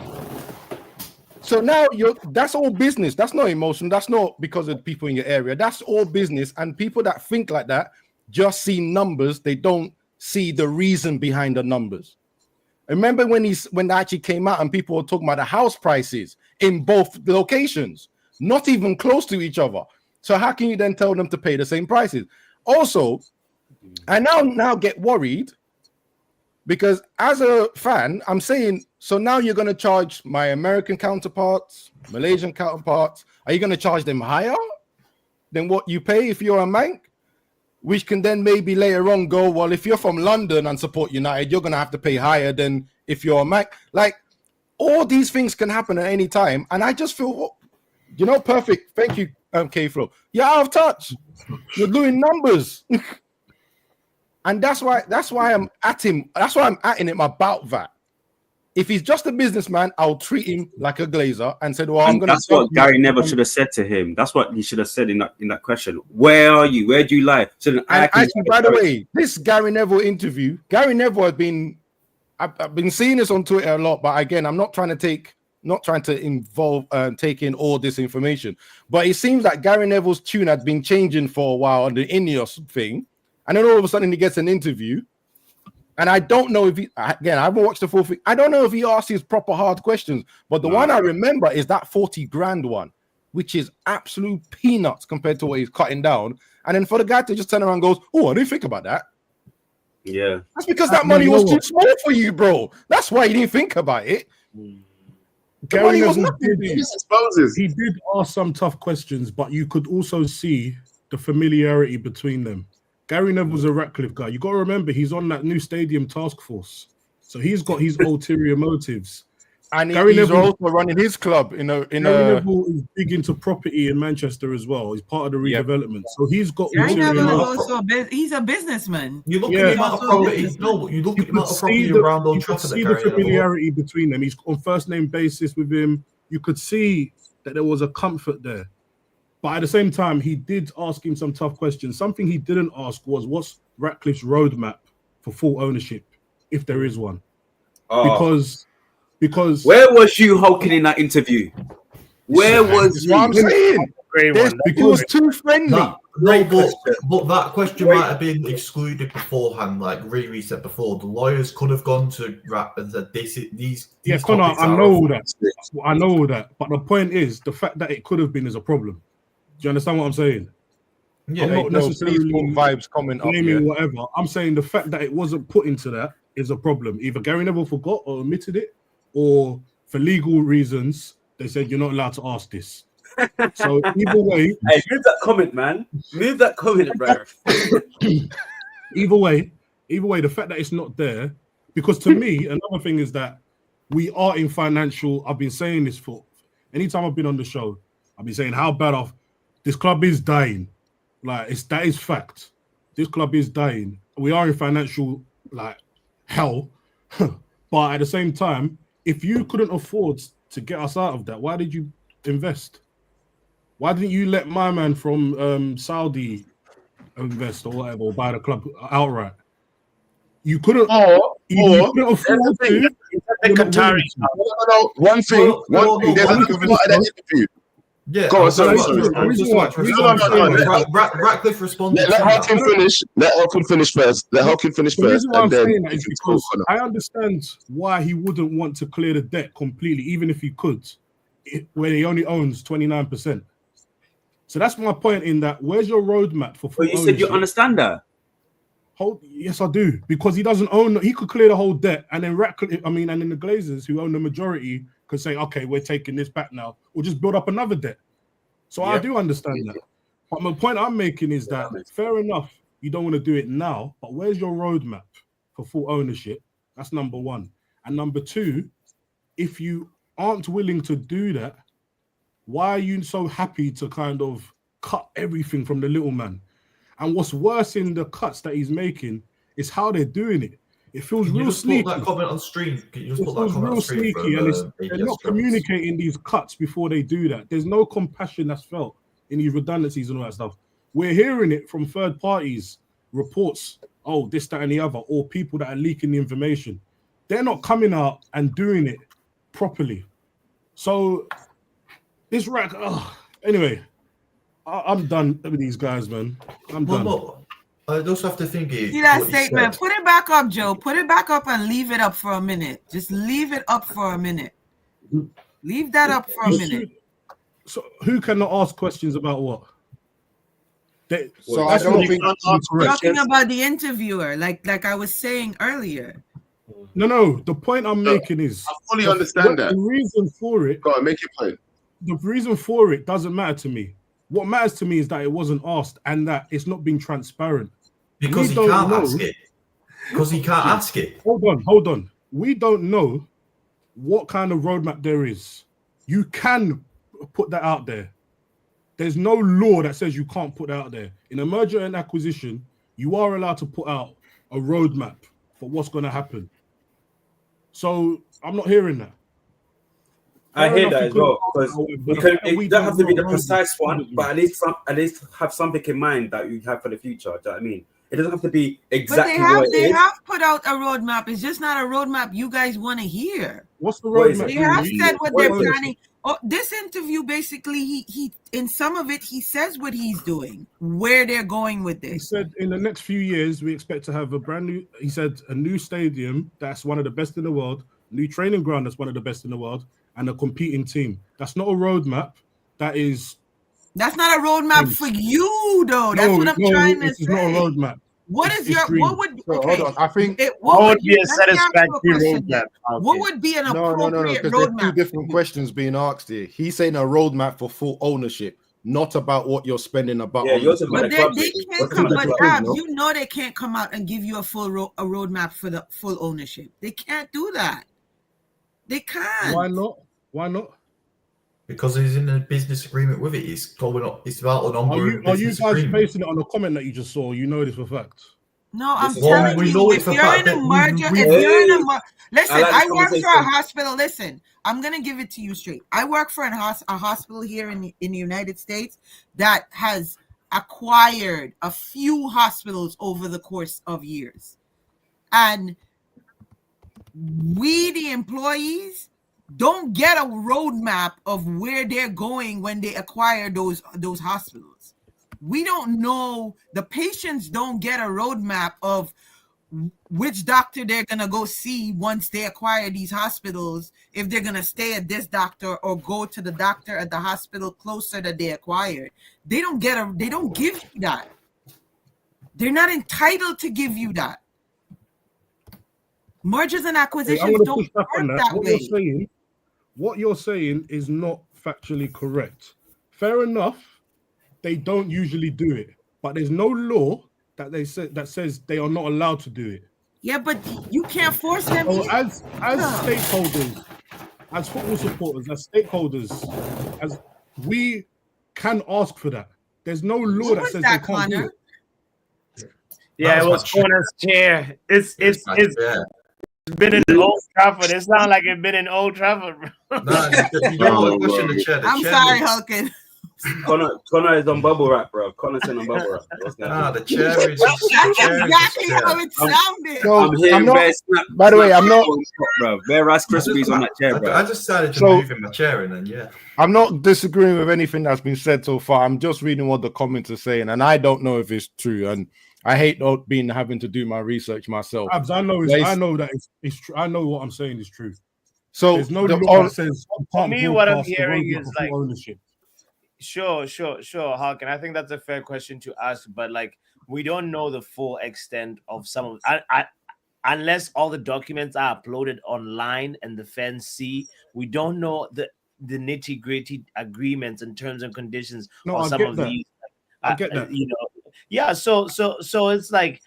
So now that's all business. That's not emotion. That's not because of people in your area. That's all business. And people that think like that just see numbers. They don't see the reason behind the numbers. Remember when they actually came out and people were talking about the house prices in both locations, not even close to each other. So how can you then tell them to pay the same prices? Also, I now get worried because as a fan, I'm saying, so now you're going to charge my American counterparts, Malaysian counterparts, are you going to charge them higher than what you pay if you're a Manc? Which can then maybe later on go, well, if you're from London and support United, you're going to have to pay higher than if you're a Manc. Like, all these things can happen at any time. And I just feel, perfect. Thank you, K-Flow. You're out of touch. You're doing numbers. And that's why I'm at him. That's why I'm atting him about that. If he's just a businessman, I'll treat him like a glazer and said, "Well, I'm going to." That's what Gary Neville should have said to him. That's what he should have said in that question. Where are you? Where do you lie? So then actually, by the way, this Gary Neville interview, Gary Neville has been. I've been seeing this on Twitter a lot, but again, I'm not trying to take in all this information. But it seems like Gary Neville's tune had been changing for a while on the Ineos thing, and then all of a sudden he gets an interview. And I don't know if I haven't watched the full thing. I don't know if he asked his proper hard questions, but the one I remember is that 40 grand one, which is absolute peanuts compared to what he's cutting down. And then for the guy to just turn around and goes, "Oh, I didn't think about that." Yeah. That's because that money was too small for you, bro. That's why you didn't think about it. Gary Neville he did ask some tough questions, but you could also see the familiarity between them. Gary Neville's a Ratcliffe guy. You got to remember, he's on that new stadium task force, so he's got his ulterior motives. And Gary Neville also running his club Gary Neville is big into property in Manchester as well. He's part of the redevelopment, so he's got. Gary Neville is also he's a businessman. You look at the amount of property. No, you look at the amount of property around Old Trafford. You could see the familiarity between them. He's on first name basis with him. You could see that there was a comfort there. But at the same time, he did ask him some tough questions. Something he didn't ask was, what's Ratcliffe's roadmap for full ownership, if there is one? Because where was you hulking in that interview? Where was you? What I'm saying. Because it was too friendly. But that question might have been excluded beforehand, like Riri said before. The lawyers could have gone to Rap and said, these yeah, Connor, I know that. I know that. But the point is, the fact that it could have been is a problem. Do you understand what I'm saying? Yeah, I'm not necessarily vibes coming up. Whatever. I'm saying the fact that it wasn't put into that is a problem. Either Gary Neville forgot or omitted it, or for legal reasons, they said you're not allowed to ask this. So either way, hey, move that comment, man. Move that comment, bro. Either way, the fact that it's not there, because to me, another thing is that we are in financial. I've been saying this for anytime I've been on the show. I've been saying how bad off this club is dying. Like that is fact. This club is dying. We are in financial hell, but at the same time, if you couldn't afford to get us out of that, why did you invest? Why didn't you let my man from Saudi invest or whatever, or buy the club outright? You couldn't. You couldn't afford to. Qatari. No. One thing. There's another part of that interview. Yeah. Go on, sorry. Ratcliffe responded. Let Hawkin finish. Let Hawkin finish first. The reason why I'm saying that is because I understand why he wouldn't want to clear the debt completely, even if he could, where he only owns 29%. So that's my point in that. Where's your roadmap for full ownership? You said you understand that. Yes, I do, because he doesn't own. He could clear the whole debt, and then and then the Glazers, who own the majority, could say, "Okay, we're taking this back now. We'll just build up another debt." So I do understand that. But my point I'm making is that fair enough, you don't want to do it now, but where's your roadmap for full ownership? That's number one. And number two, if you aren't willing to do that, why are you so happy to kind of cut everything from the little man? And what's worse in the cuts that he's making is how they're doing it. It feels real sneaky. Put that comment on stream. It feels real sneaky, and they're not communicating these cuts before they do that. There's no compassion that's felt in these redundancies and all that stuff. We're hearing it from third parties, reports, this, that, and the other, or people that are leaking the information. They're not coming out and doing it properly. So this rack. Anyway. I'm done with these guys, man. I'm done. I just have to think. See that statement? Put it back up, Joe. Put it back up and leave it up for a minute. Just leave it up for a minute. Leave that up for a minute. So who cannot ask questions about what? I don't think talking about the interviewer, like I was saying earlier. No. The point I'm making is I fully understand that. The reason for it. Go on, make your point. The reason for it doesn't matter to me. What matters to me is that it wasn't asked and that it's not being transparent. Because he can't ask it. Because he can't ask it. Hold on. We don't know what kind of roadmap there is. You can put that out there. There's no law that says you can't put that out there. In a merger and acquisition, you are allowed to put out a roadmap for what's going to happen. So I'm not hearing that. I Fair hear enough, that you as well could- because but you the can. fact that we It don't have to be the know precise one, roadmap- but at least have something in mind that you have for the future. Do you know what I mean? It doesn't have to be But exactly they what it is. have put out a roadmap. It's just not a roadmap you guys want to hear. What's the What is roadmap? it? They have said what they're What is it? planning. Oh, this interview basically, he in some of it he says what he's doing, where they're going with He this. said in the next few years we expect to have a brand new. He said a new stadium that's one of the best in the world, new training ground that's one of the best in the world, and a competing team. That's not a roadmap. That's not a roadmap for you, though. That's what I'm trying to say. It's not a roadmap. What It's- is it's your dreams. what would So, okay? hold on. I think What would be a let me ask you a satisfactory question roadmap? then. What would be an no, appropriate because there's two roadmap? different questions being asked here. He's saying a roadmap for full ownership, not about what you're spending about. Yeah, on yours the is club. But they can't come. But different Abs, thing, no? you know they can't come out and give you a roadmap for the full ownership. They can't do that. They can't. Why not? Why not? Because he's in a business agreement with it. It's going up. It's about an Are ongoing you guys business agreement. basing it on a comment that you just saw? You know this for fact. No, I'm This is telling we you, know if it's a you're fact in a that merger, we- if you're in a listen, I like I this work for a conversation. hospital. Listen, I'm gonna give it to you straight. I work for a hospital here in the United States that has acquired a few hospitals over the course of years, and we, the employees, don't get a roadmap of where they're going when they acquire those hospitals. We don't know. The patients don't get a roadmap of which doctor they're gonna go see once they acquire these hospitals, if they're gonna stay at this doctor or go to the doctor at the hospital closer that they acquired. They don't give you that. They're not entitled to give you that. Mergers and Hey, I'm acquisitions going to don't push back on work that. that way. What you're saying is not factually correct. Fair enough, they don't usually do it, but there's no law that says they are not allowed to do it. Yeah, but you can't force them. So as stakeholders, as football supporters, as stakeholders, as we can ask for that. There's no law that says they can't do it. Yeah, it was Corner's chair. It's been in Old Trafford. It sounds like it's been in Old Trafford, bro. You don't pushing the chair. I'm sorry, Hulkin. Connor is on bubble wrap, bro. Connor's on bubble wrap. The chair is. That's exactly how it sounded. So, I'm hearing I'm not- bare snap. by the way, I'm not- bro. Bare Rice Krispies on that chair, bro. I just started to So- move in my chair and then I'm not disagreeing with anything that's been said so far. I'm just reading what the comments are saying, and I don't know if it's true. And I hate not having to do my research myself. Abs, I know that it's true. I know what I'm saying is true. So There's no law that says you For can't me, what I'm broadcast the hearing roadmap is of like ownership. Sure, Hulk, and I think that's a fair question to ask. But like, we don't know the full extent of some of unless all the documents are uploaded online and the fans see. We don't know the nitty gritty agreements and terms and conditions No, of I some get of that. these. I get that. Yeah. So it's like,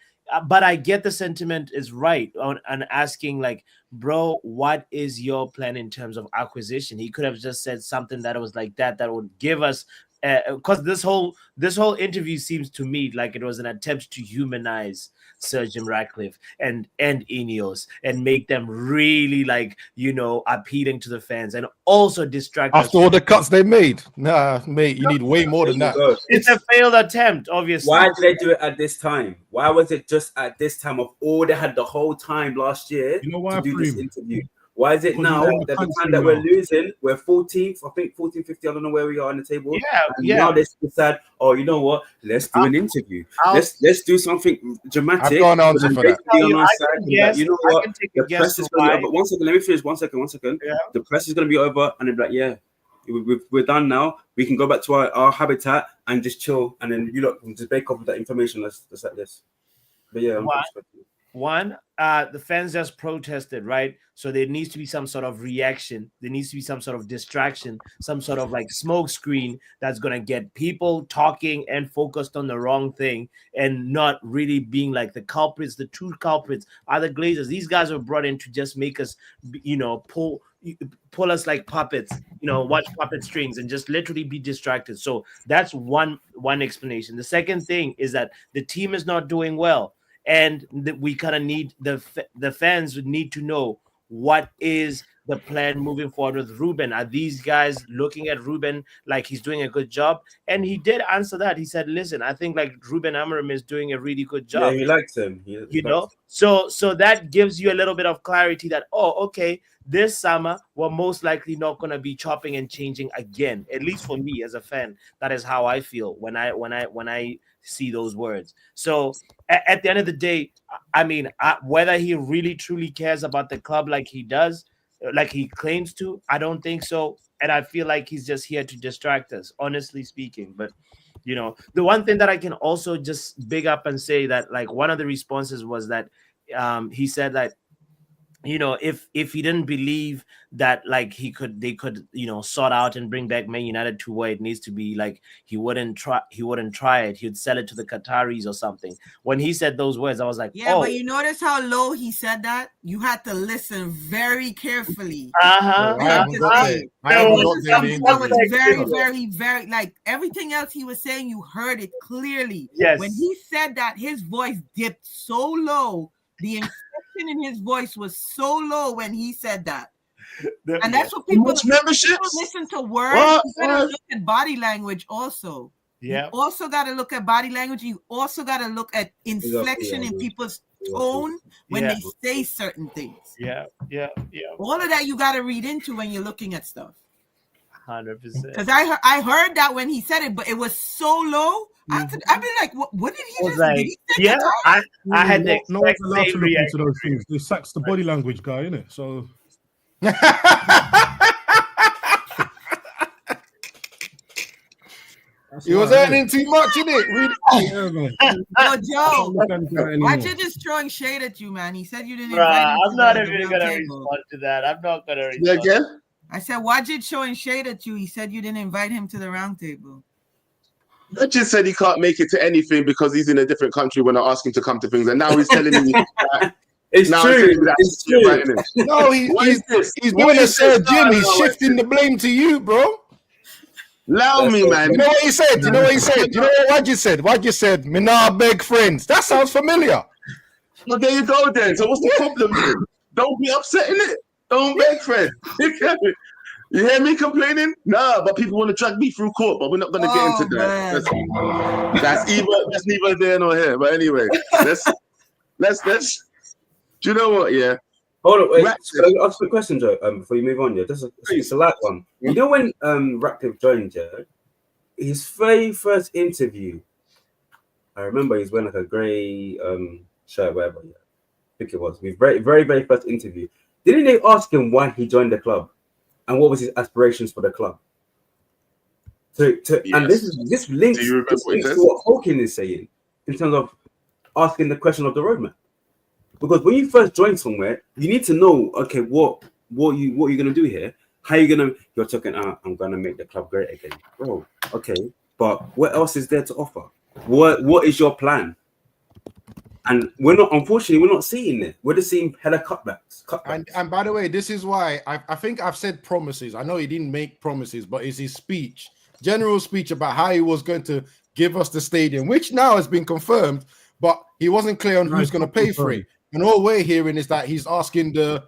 but I get the sentiment is right on asking like, bro, what is your plan in terms of acquisition? He could have just said something that was like that would give us, because this whole interview seems to me like it was an attempt to humanize Sir Jim Ratcliffe and Ineos and make them really like, appealing to the fans and also distract us. After all the cuts they made, nah, mate, you need way more than that. It's a failed attempt, obviously. Why did they do it at this time? Why was it just at this time of all they had the whole time last year to do this interview? Why is it now that the time that we're losing, we're 14th, I think 14, 15, I don't know where we are on the table. Yeah. Now they decide, oh, you know what? Let's do an interview. Let's do something dramatic. I've got an answer for that. On our side, you know what? The press is going to be over. 1 second, let me finish. 1 second. Yeah. The press is going to be over, and they're like, yeah, we're done now. We can go back to our habitat and just chill, and then you look just bake off of that information. Let's like this. But yeah, One, the fans just protested, right? So there needs to be some sort of reaction. There needs to be some sort of distraction, some sort of like smoke screen that's going to get people talking and focused on the wrong thing and not really being like the culprits. The true culprits are the Glazers. These guys were brought in to just make us, pull us like puppets, watch puppet strings and just literally be distracted. So that's one explanation. The second thing is that the team is not doing well. And we kind of need the fans need to know what is the plan moving forward with Ruben? Are these guys looking at Ruben like he's doing a good job? And he did answer that. He said, listen, I think like Ruben Amorim is doing a really good job. Yeah, he likes him. So that gives you a little bit of clarity that, okay, this summer we're most likely not going to be chopping and changing again. At least for me as a fan, that is how I feel when I see those words. So at the end of the day, I mean, whether he really truly cares about the club like he does, like he claims to, I don't think so. And I feel like he's just here to distract us, honestly speaking. But, the one thing that I can also just big up and say that, like, one of the responses was that he said that, if he didn't believe that like they could sort out and bring back Man United to where it needs to be, like he wouldn't try it. He'd sell it to the Qataris or something. When he said those words, I was like, but you notice how low he said that? You had to listen very carefully. That was very, very, very, like everything else he was saying, you heard it clearly. Yes. When he said that, his voice dipped so low. The inflection in his voice was so low when he said that. And that's what people listen to words. You gotta look at body language also. Yeah. You also got to look at body language. You also got to look at inflection in people's tone when they say certain things. Yeah. All of that you got to read into when you're looking at stuff. 100%. Because I heard that when he said it, but it was so low. I'd be like, what did he just say? Yeah, I had the no one's allowed to look into those things. They sacked the body language guy, innit? So he was earning too much, innit? Joe, why you just throwing shade at you, man? He said you didn't invite him. I'm not even gonna respond to that. I'm not gonna respond. Yeah, again? I said, Wajid showing shade at you. He said you didn't invite him to the round table. I just said he can't make it to anything because he's in a different country when I ask him to come to things, and now he's telling me that. It's true. No, he's doing a Sir Jim. He's shifting the blame to you, bro. Allow me, man. You know what he said? You know what Wajid said? Wajid said, "Mina beg friends." That sounds familiar. Well, there you go then. So what's the problem? Don't be upsetting it. Don't beg friends. You hear me complaining? Nah, but people want to drag me through court, but we're not going to get into that. That's neither there nor here. But anyway, let's. Do you know what? Yeah. Hold on, wait. Can I ask a question, Joe? Before you move on, yeah, it's a light one. You know when Ratcliffe joined, his very first interview, I remember he's wearing like a grey shirt, whatever. Yeah, I think it was. His very, very, very first interview. Didn't they ask him why he joined the club? And what was his aspirations for the club? And this links to what Hawking is saying in terms of asking the question of the roadmap. Because when you first join somewhere, you need to know, okay, what you're gonna do here. How you're talking, I'm gonna make the club great again. Bro, okay, but what else is there to offer? What is your plan? And we're not seeing it. We're just seeing hella cutbacks. And by the way, this is why I think I've said promises. I know he didn't make promises, but it's his general speech about how he was going to give us the stadium, which now has been confirmed, but he wasn't clear on who's going to pay for it. And all we're hearing is that he's asking the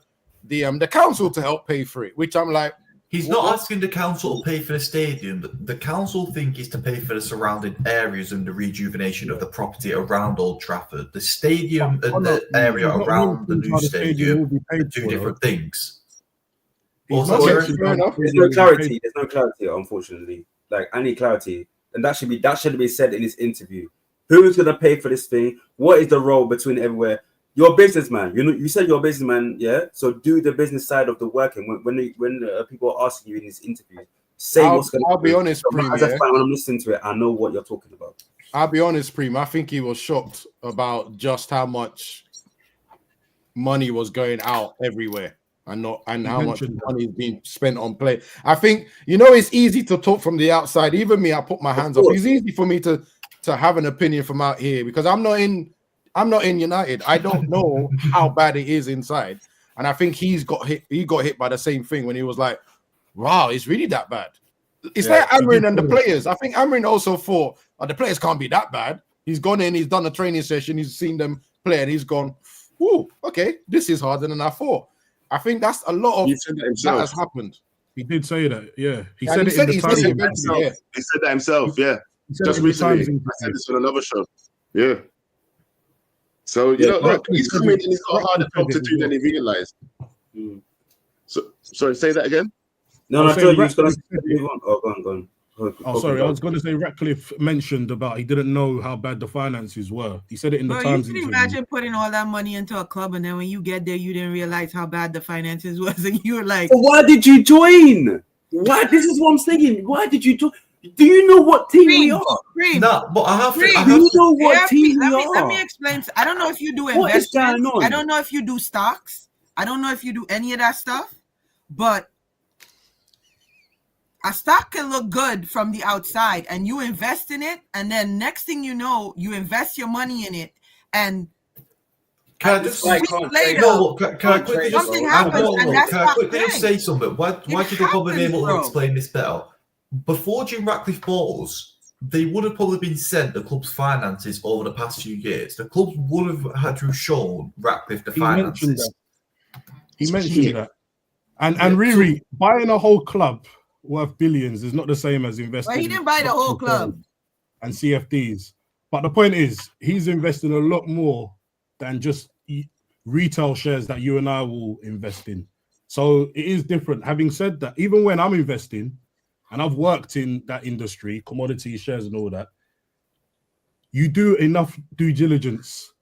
council to help pay for it, which I'm like, he's not asking the council to pay for the stadium. The council think is to pay for the surrounding areas and the rejuvenation of the property around Old Trafford. The stadium and the area around the new stadium are two different things. There's no clarity. There's no clarity, unfortunately. Like, I need clarity, and that should be said in this interview. Who's gonna pay for this thing? What is the role between everywhere? You're a businessman. You said you're a businessman, yeah. So do the business side of the work, and when people are asking you in this interview, say what's going to. I'll be honest, Prem. When I'm listening to it, I know what you're talking about. I'll be honest, Prem. I think he was shocked about just how much money was going out everywhere, and how much money is being spent on play. I think it's easy to talk from the outside. Even me, I put my hands up. It's easy for me to have an opinion from out here because I'm not in United. I don't know how bad it is inside. And I think he got hit by the same thing when he was like, wow, it's really that bad. It's like Amrin and the players. I think Amrin also thought, the players can't be that bad. He's gone in, he's done a training session, he's seen them play, and he's gone, ooh, okay, this is harder than I thought. I think that's a lot of He said that himself. that has happened. He did say that. Yeah, he Yeah, said he it said in he's the listening Times. to it. He said that himself. Yeah, He said just it in the recently. Times I interview. said this on another show. Yeah. So you Yeah, know, look, Ratcliffe he's said coming it- and he's got a harder Ratcliffe job said to it do as than he realised. So, sorry, say that again. No, I no, was Joe, saying you was gonna Ratcliffe said it. move on. Oh, go on. Oh, sorry. I was going to say Ratcliffe mentioned about he didn't know how bad the finances were. He said it in the Bro, you Times can interview. imagine putting all that money into a club, and then when you get there, you didn't realize how bad the finances was, and you were like, So why did you join? Why? This is what I'm saying. Why did you join? Do you know what team we are? No, but I have. Do you know what team we let are? me explain. I don't know if you do What is going investments. on? I don't know if you do stocks. I don't know if you do any of that stuff. But a stock can look good from the outside, and you invest in it, and then next thing you know, you invest your money in it, and Can I just later, can I quickly just something happens, and that's can I not quickly just say something? Why do you think I've been able to bro. explain this better? Before Jim Ratcliffe bought us, they would have probably been sent the club's finances over the past few years. The clubs would have had to have shown Ratcliffe the finances. He mentioned that. And Riri, buying a whole club worth billions is not the same as investing. But he didn't buy the whole club. And CFDs. But the point is, he's investing a lot more than just retail shares that you and I will invest in. So it is different. Having said that, even when I'm investing, and I've worked in that industry, commodity shares and all that, you do enough due diligence.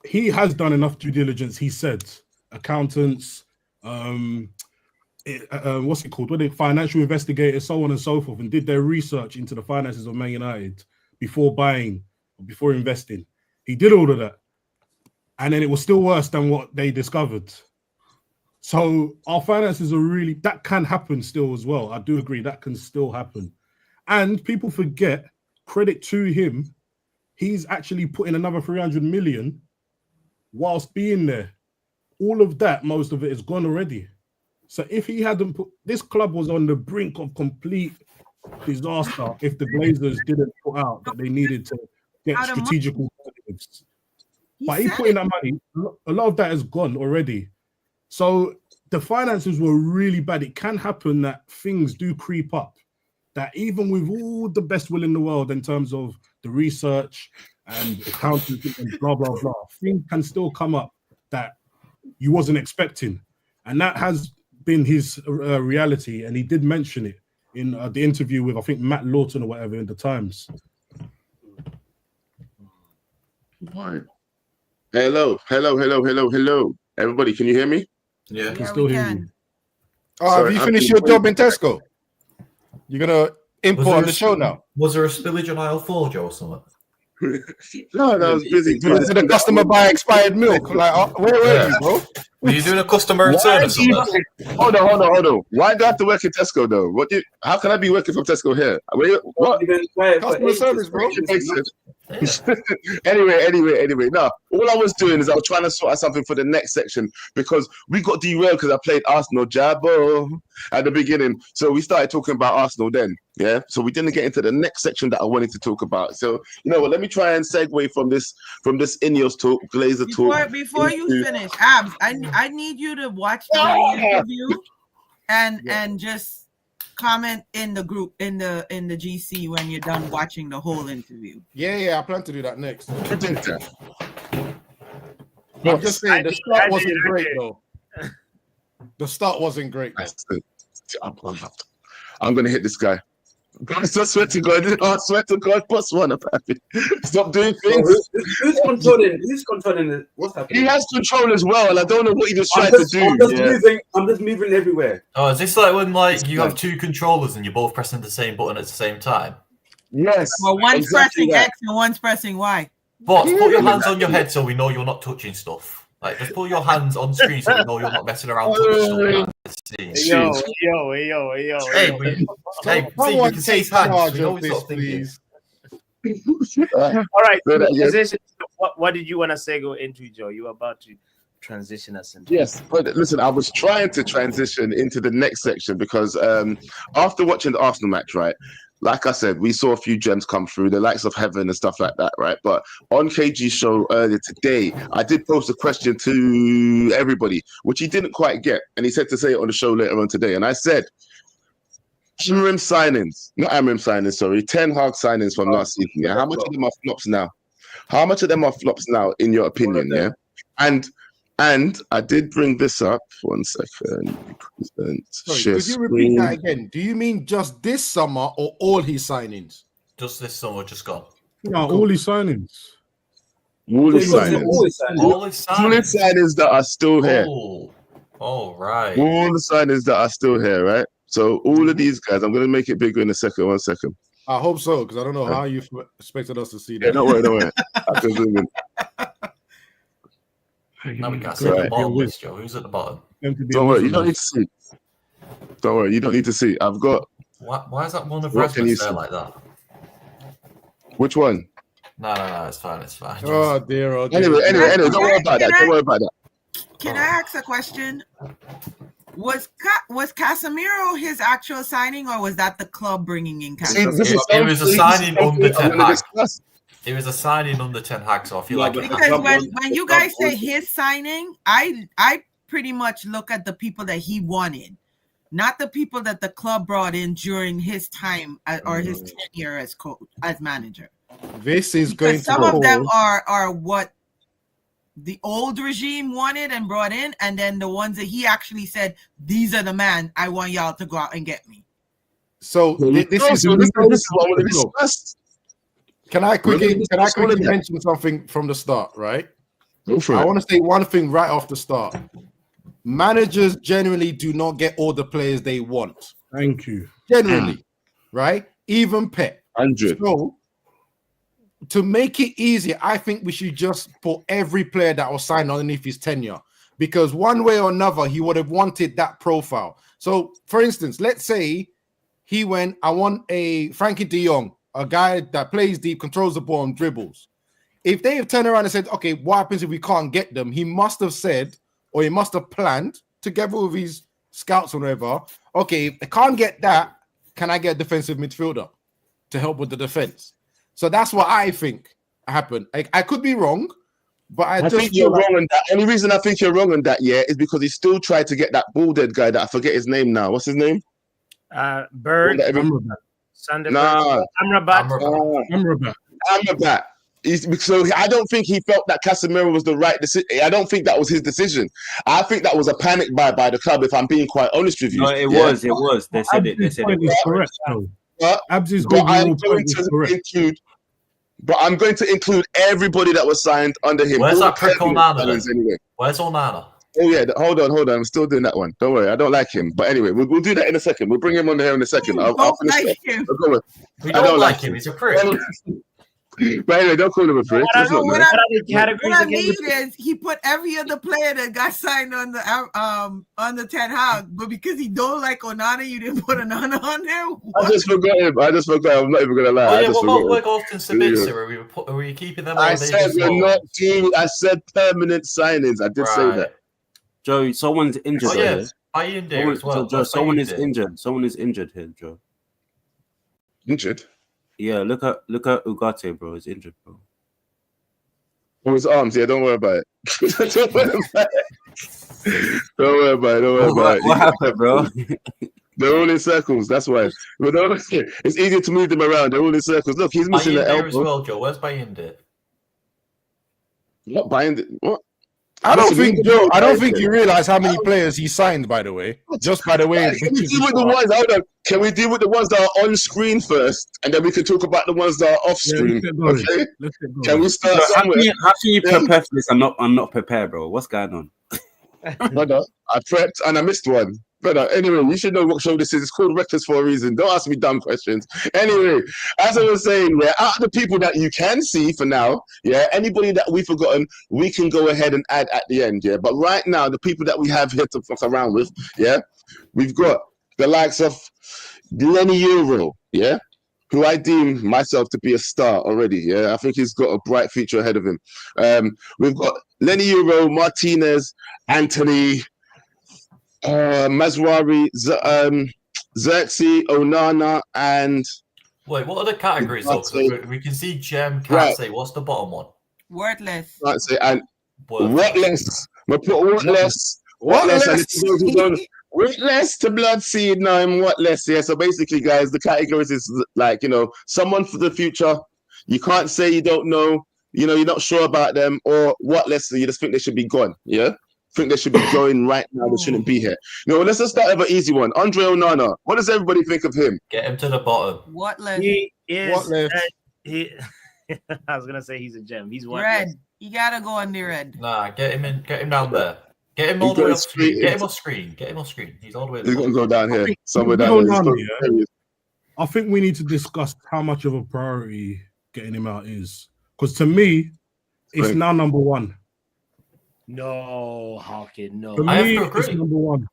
He has done enough due diligence, he said. Accountants, what's it called? Financial investigators, so on and so forth, and did their research into the finances of Man United before buying, before investing. He did all of that. And then it was still worse than what they discovered. So our finances are really, that can happen still as well. I do agree that can still happen. And people forget, credit to him, he's actually put in another 300 million whilst being there. All of that, most of it is gone already. So if he hadn't put, this club was on the brink of complete disaster if the Glazers didn't put out that they needed to get strategic alternatives. But he put in that money, a lot of that is gone already. So the finances were really bad. It can happen that things do creep up, that even with all the best will in the world in terms of the research and accounting and blah, blah, blah, things can still come up that you wasn't expecting. And that has been his reality. And he did mention it in the interview with, I think, Matt Lawton or whatever in the Times. Why? Hello. Everybody, can you hear me? Yeah, I can still hear you. Oh, have you finished your job in Tesco? You're going to import on the show now? Was there a spillage on aisle 4, Joe, or something? No, I was busy. Did the customer buy expired milk? Like, where were you, bro? Were you doing a customer return or something? Hold on. Why do I have to work in Tesco though? How can I be working from Tesco here? What? Customer service, bro. Anyway. No, all I was doing is I was trying to sort out something for the next section because we got derailed because I played Arsenal Jabbo at the beginning. So we started talking about Arsenal then. Yeah. So we didn't get into the next section that I wanted to talk about. So you know what? Let me try and segue from this Ineos talk, Glazer talk. Before you finish, Abs, I need you to watch the interview and just comment in the group in the GC when you're done watching the whole interview. Yeah, I plan to do that next. I did that. I'm just saying the start wasn't great though. The start wasn't great. I'm gonna hit this guy. I swear to God, plus one. Stop doing things. Who's controlling? Who's controlling? What's happening? He has control as well, and I don't know what he was trying to do. I'm just moving everywhere. Oh, is this like when you have two controllers and you're both pressing the same button at the same time? Yes. Well, one's pressing X and one's pressing Y. But put your hands on your head so we know you're not touching stuff. Like, just put your hands on screen so we know you're not messing around touching stuff. Yo. Hey, see, you can see his hands. We know he's not thinking. All right. Transition. What did you want to segue into, Joe? You were about to transition us into. Yes, but listen, I was trying to transition into the next section because after watching the Arsenal match, right, like I said, we saw a few gems come through, the likes of Heaven and stuff like that, right? But on KG's show earlier today, I did pose a question to everybody, which he didn't quite get. And he said to say it on the show later on today. And I said, Ten Hag signings from last season. Yeah, how much of them are flops now? How much of them are flops now, in your opinion? Yeah, and I did bring this up. 1 second. Sorry, could you repeat that again? Do you mean just this summer or all his signings? Just this summer, just gone. No, all his signings. All his signings that are still here. Oh, right. All the signings that are still here, right? So all of these guys, I'm going to make it bigger in a second. 1 second. I hope so, because I don't know how you expected us to see that. Yeah, don't worry. I can zoom in. Now we can't see the bottom list, Joe. Who's at the bottom? Don't worry, you don't need to see. Don't worry, you don't need to see. I've got. Why is that one of Rasmus there like that? Which one? No, it's fine. Oh dear. Anyway, don't worry about that. Can I ask a question? Was Casemiro his actual signing, or was that the club bringing in Casemiro? It was a signing under Ten Hag. It was a signing under Ten Hag, so I feel like because when you guys say his signing, I pretty much look at the people that he wanted, not the people that the club brought in during his time or his tenure as coach, as manager. This is going to some of them are what the old regime wanted and brought in, and then the ones that he actually said, these are the man I want y'all to go out and get me. So this is what we discussed. Can I quickly mention something from the start, right? I want to say one thing right off the start. Managers generally do not get all the players they want. Thank you. Generally, right? Even Pep. 100. So, to make it easier, I think we should just put every player that was signed underneath his tenure, because one way or another, he would have wanted that profile. So, for instance, let's say he went, I want a Frankie de Jong, a guy that plays deep, controls the ball, and dribbles. If they have turned around and said, okay, what happens if we can't get them? He must have said, or he must have planned together with his scouts or whatever, okay, if I can't get that, can I get a defensive midfielder to help with the defense? So that's what I think happened. I could be wrong, but I think you're wrong on that. Only reason I think you're wrong on that, is because he still tried to get that bald-head guy that I forget his name now. What's his name? Bird. Amrabat. So I don't think he felt that Casemiro was the right decision. I don't think that was his decision. I think that was a panic buy by the club, if I'm being quite honest with you. No, it was. They said it. They said it was correct. But I'm going to include everybody that was signed under him. Where's that prick Onana? Anyway. Where's Onana? Oh yeah, hold on. I'm still doing that one. Don't worry, I don't like him. But anyway, we'll do that in a second. We'll bring him on here in a second. I'll finish him. We don't like him. He's a prick. But anyway, don't call him a prick. What I mean is he put every other player that got signed on the Ten Hag, but because he don't like Onana, you didn't put Onana on there. What? I just forgot him. I'm not even gonna lie. What about Weghorst and Sabitzer? Are we keeping them? I said we're not doing. I said permanent signings. I did say that. Joe, someone's injured. Oh yeah, Ian there as well. Joe, someone is injured. Someone is injured here, Joe. Injured? Yeah, look at Ugarte, bro. He's injured, bro. Oh, his arms. Yeah, don't worry about it. Don't worry about it. What happened, bro? They're all in circles. That's why. But it's easier to move them around. They're all in circles. Look, he's missing the elbow as well, Joe. Where's Bayinde? Not Bayinde. What? I don't think you realize how many players he signed, by the way. Just by the way. Can we deal with the ones? Hold on. Can we deal with the ones that are on screen first, and then we can talk about the ones that are off screen? Okay. Can we start somewhere? How can you prepare for this? I'm not prepared, bro. What's going on? Brother, I prepped and I missed one. Brother, anyway, you should know what show this is. It's called Reckless for a reason. Don't ask me dumb questions. Anyway, as I was saying, out of the people that you can see for now, anybody that we've forgotten, we can go ahead and add at the end, But right now, the people that we have here to fuck around with, we've got the likes of Lenny Euro, who I deem myself to be a star already, I think he's got a bright future ahead of him. We've got Lenny Euro, Martinez, Anthony, Mazwari, Xerxes, Onana, and Wait, what are the categories? Can't Though? say- We can see gem, can't Right. say. What's the bottom one? Worthless. Can't say and Worthless. Whatless. We put Whatless. Whatless. And it's those who don't. Whatless to blood seed. No, I'm Whatless. Yeah. So basically, guys, the categories is like, someone for the future. You can't say you don't know. You're not sure about them, or Whatless. So you just think they should be gone. Yeah. Think they should be going right now. They shouldn't be here. Let's just start with an easy one. Andre Onana. What does everybody think of him? Get him to the bottom. Worthless. He is. Worthless. He. I was gonna say he's a gem. He's worthless. Red. You gotta go on the red. Nah, get him in. Get him down there. Get him all the way off screen. Get him off screen. Get him off screen. He's all the way. He's going to go down here. Somewhere we down go here. down here. I think we need to discuss how much of a priority getting him out is. Because to me, it's now number one. No, Hawkin, no. For me, it's number one.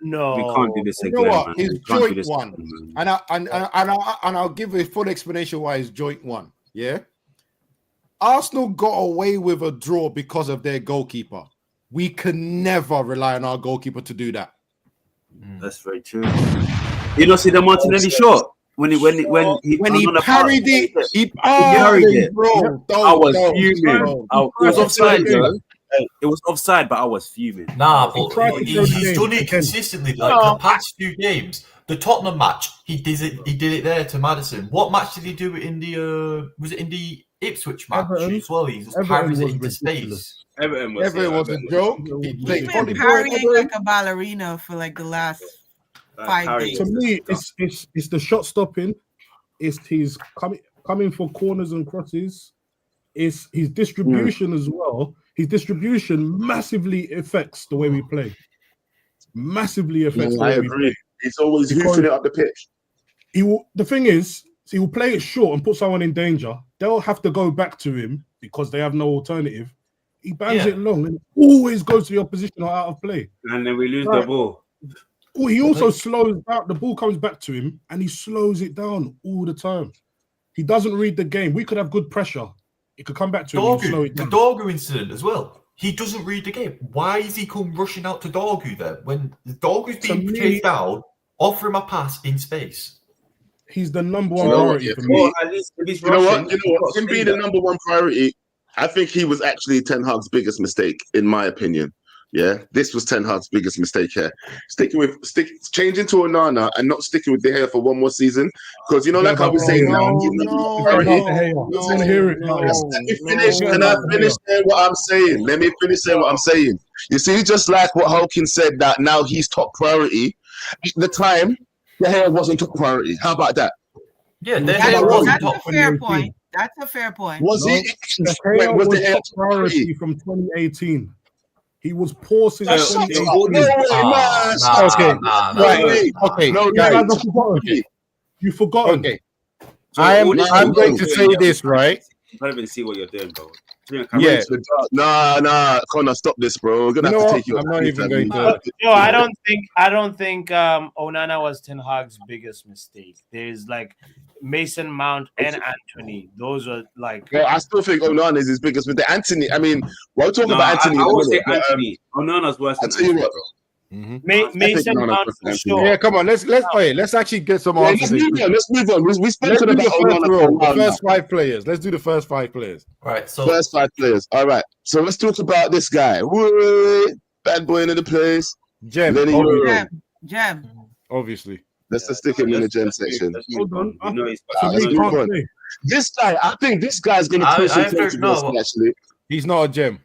No, We can't do this You again. know what? Man. It's We can't do joint this one, again, and I'll give a full explanation why it's joint one. Yeah, Arsenal got away with a draw because of their goalkeeper. We can never rely on our goalkeeper to do that. That's very true. You know, see the Martinelli shot when he parried it, he parried it, bro. I was fuming. It was offside, bro. It was offside, but I was fuming. Nah, but he's done it consistently. Like the past few games, the Tottenham match, he did it there to Maddison. What match did he do it in the? Was it in the Ipswich match as well? He just carries it into space. Everton was a joke. He played He's been parrying like a ballerina for like the last 5 days. To me, it's the shot stopping. It's his coming for corners and crosses. It's his distribution as well. His distribution massively affects the way we play. Massively affects the way we play. He's always hoofing it up the pitch. The thing is, he will play it short and put someone in danger. They'll have to go back to him because they have no alternative. He bangs it long and always goes to the opposition or out of play. And then we lose the ball. Oh, he also slows out. The ball comes back to him and he slows it down all the time. He doesn't read the game. We could have good pressure. It could come back to him and slow it down. The Dorgu incident as well. He doesn't read the game. Why is he come rushing out to Dorgu there when the Dorgu's being chased down? Offer him a pass in space. He's the number one priority for me. Well, at least if he's You know rushing, what? Him being the number one priority, I think he was actually Ten Hag's biggest mistake, in my opinion. Yeah, this was Ten Hag's biggest mistake here. Changing to Onana and not sticking with De Gea for one more season, because like I was saying now. Let me finish. Can I finish saying what I'm saying? Let me finish saying what I'm saying. You see, just like what Hawkins said, that now he's top priority. At the time, De Gea wasn't top priority. How about that? Yeah, De Gea wasn't top That's a fair point. That's a fair point. Was he? Was the top priority from 2018? He was poor since 2018. Okay. No, guys, you forgot. Okay. I'm going to say this, right? I don't even see what you're doing, bro. Yeah. Nah, Connor, stop this, bro. We're gonna have to take you. I'm not even going to. No, I don't think Onana was Ten Hag's biggest mistake. There's like Mason Mount and Anthony. Those are like. Well, I still think Onana is his biggest mistake. Anthony, I mean, we're talking about Anthony. I would say Anthony. Onana's worse than Anthony, bro. Mason Mount for sure. Yeah, come on. Let's actually get some answers. Let's move on. We spoken about the first 5 players. Let's do the first 5 players. All right. So first 5 players. All right. So let's talk about this guy. Woo, bad boy into the place. Gem. Obviously. Let's just stick him in the gem section. Hold on. Let's move on. This guy, I think this guy's going to push him actually. He's not a gem.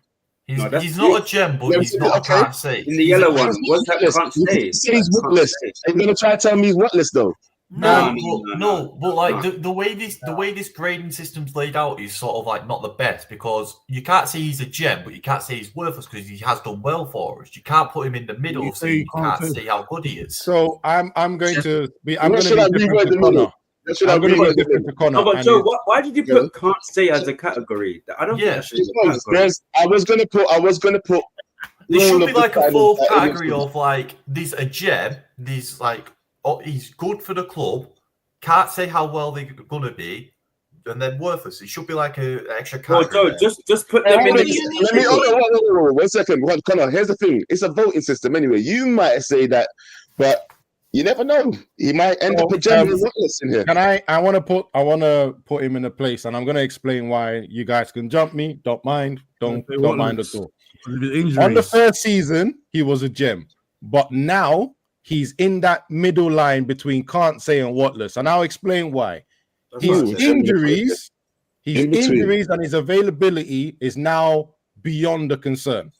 He's not a gem, but he's not a can't say. In the yellow one, what's that can't say? He's witless. Are you going to try to tell me he's witless though? No, but like the way this grading system's laid out is sort of like not the best, because you can't say he's a gem, but you can't say he's worthless because he has done well for us. You can't put him in the middle, so you can't say how good he is. So I'm going to be different to Connor. I'm going to be different to Connor. No, but Joe, why did you put can't say as a category? I don't think I was going to put. There should be like a 4th category of like there's a gem, there's like he's good for the club, can't say how well they're gonna be, and then worthless. It should be like an extra category. Joe, just put them in. Let me 1 second. Connor, here's the thing. It's a voting system anyway. You might say that, but You never know. He might end up a gem in here. Can I want to put him in a place, and I'm going to explain why. You guys can jump me. Don't mind. Don't mind at all. On the first season, he was a gem, but now he's in that middle line between can't say and whatless, and I'll explain why. His injuries and his availability is now beyond the concern.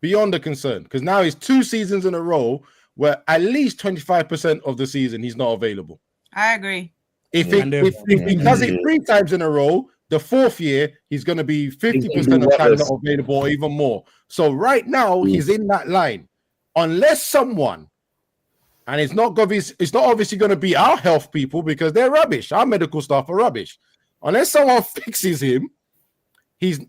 Beyond the concern, because now he's 2 seasons in a row where at least 25% of the season he's not available. I agree. If he does it 3 times in a row, the 4th year he's going to be 50% of the time not available, or even more. So right now he's in that line, unless someone, and it's not obviously going to be our health people because they're rubbish. Our medical staff are rubbish. Unless someone fixes him, he's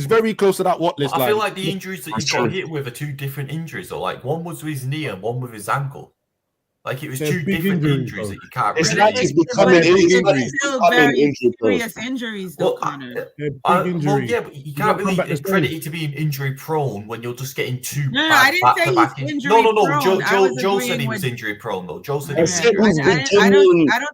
very close to that what list line. I feel like the injuries that he got hit with are 2 different injuries, though. Like one was with his knee and one with his ankle. Like it was 2 different injuries that you can't. It's like he's becoming serious injuries, though, Connor. Well, yeah, but you can't really credit it to being injury prone when you're just getting 2 No, I didn't say he's injury prone. Joe said he was injury prone, though. Joe said I don't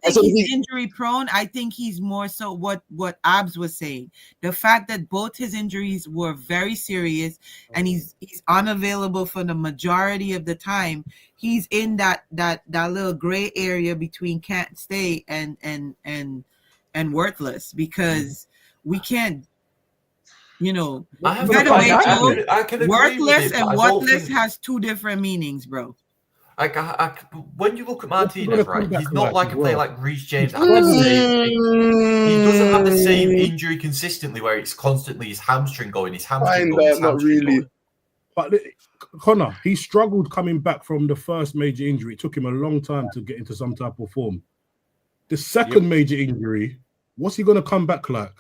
think he's injury prone. I think he's more so what Abs was saying. The fact that both his injuries were very serious and he's unavailable for the majority of the time. He's in that little gray area between can't stay and worthless, because we can't, by the way, worthless and worthless has 2 different meanings, bro. When you look at Martinez, right, he's not like a player like Reece James. He doesn't have the same injury consistently where it's constantly his hamstring going, not really. But Connor, he struggled coming back from the first major injury. It took him a long time to get into some type of form. The second major injury, what's he going to come back like?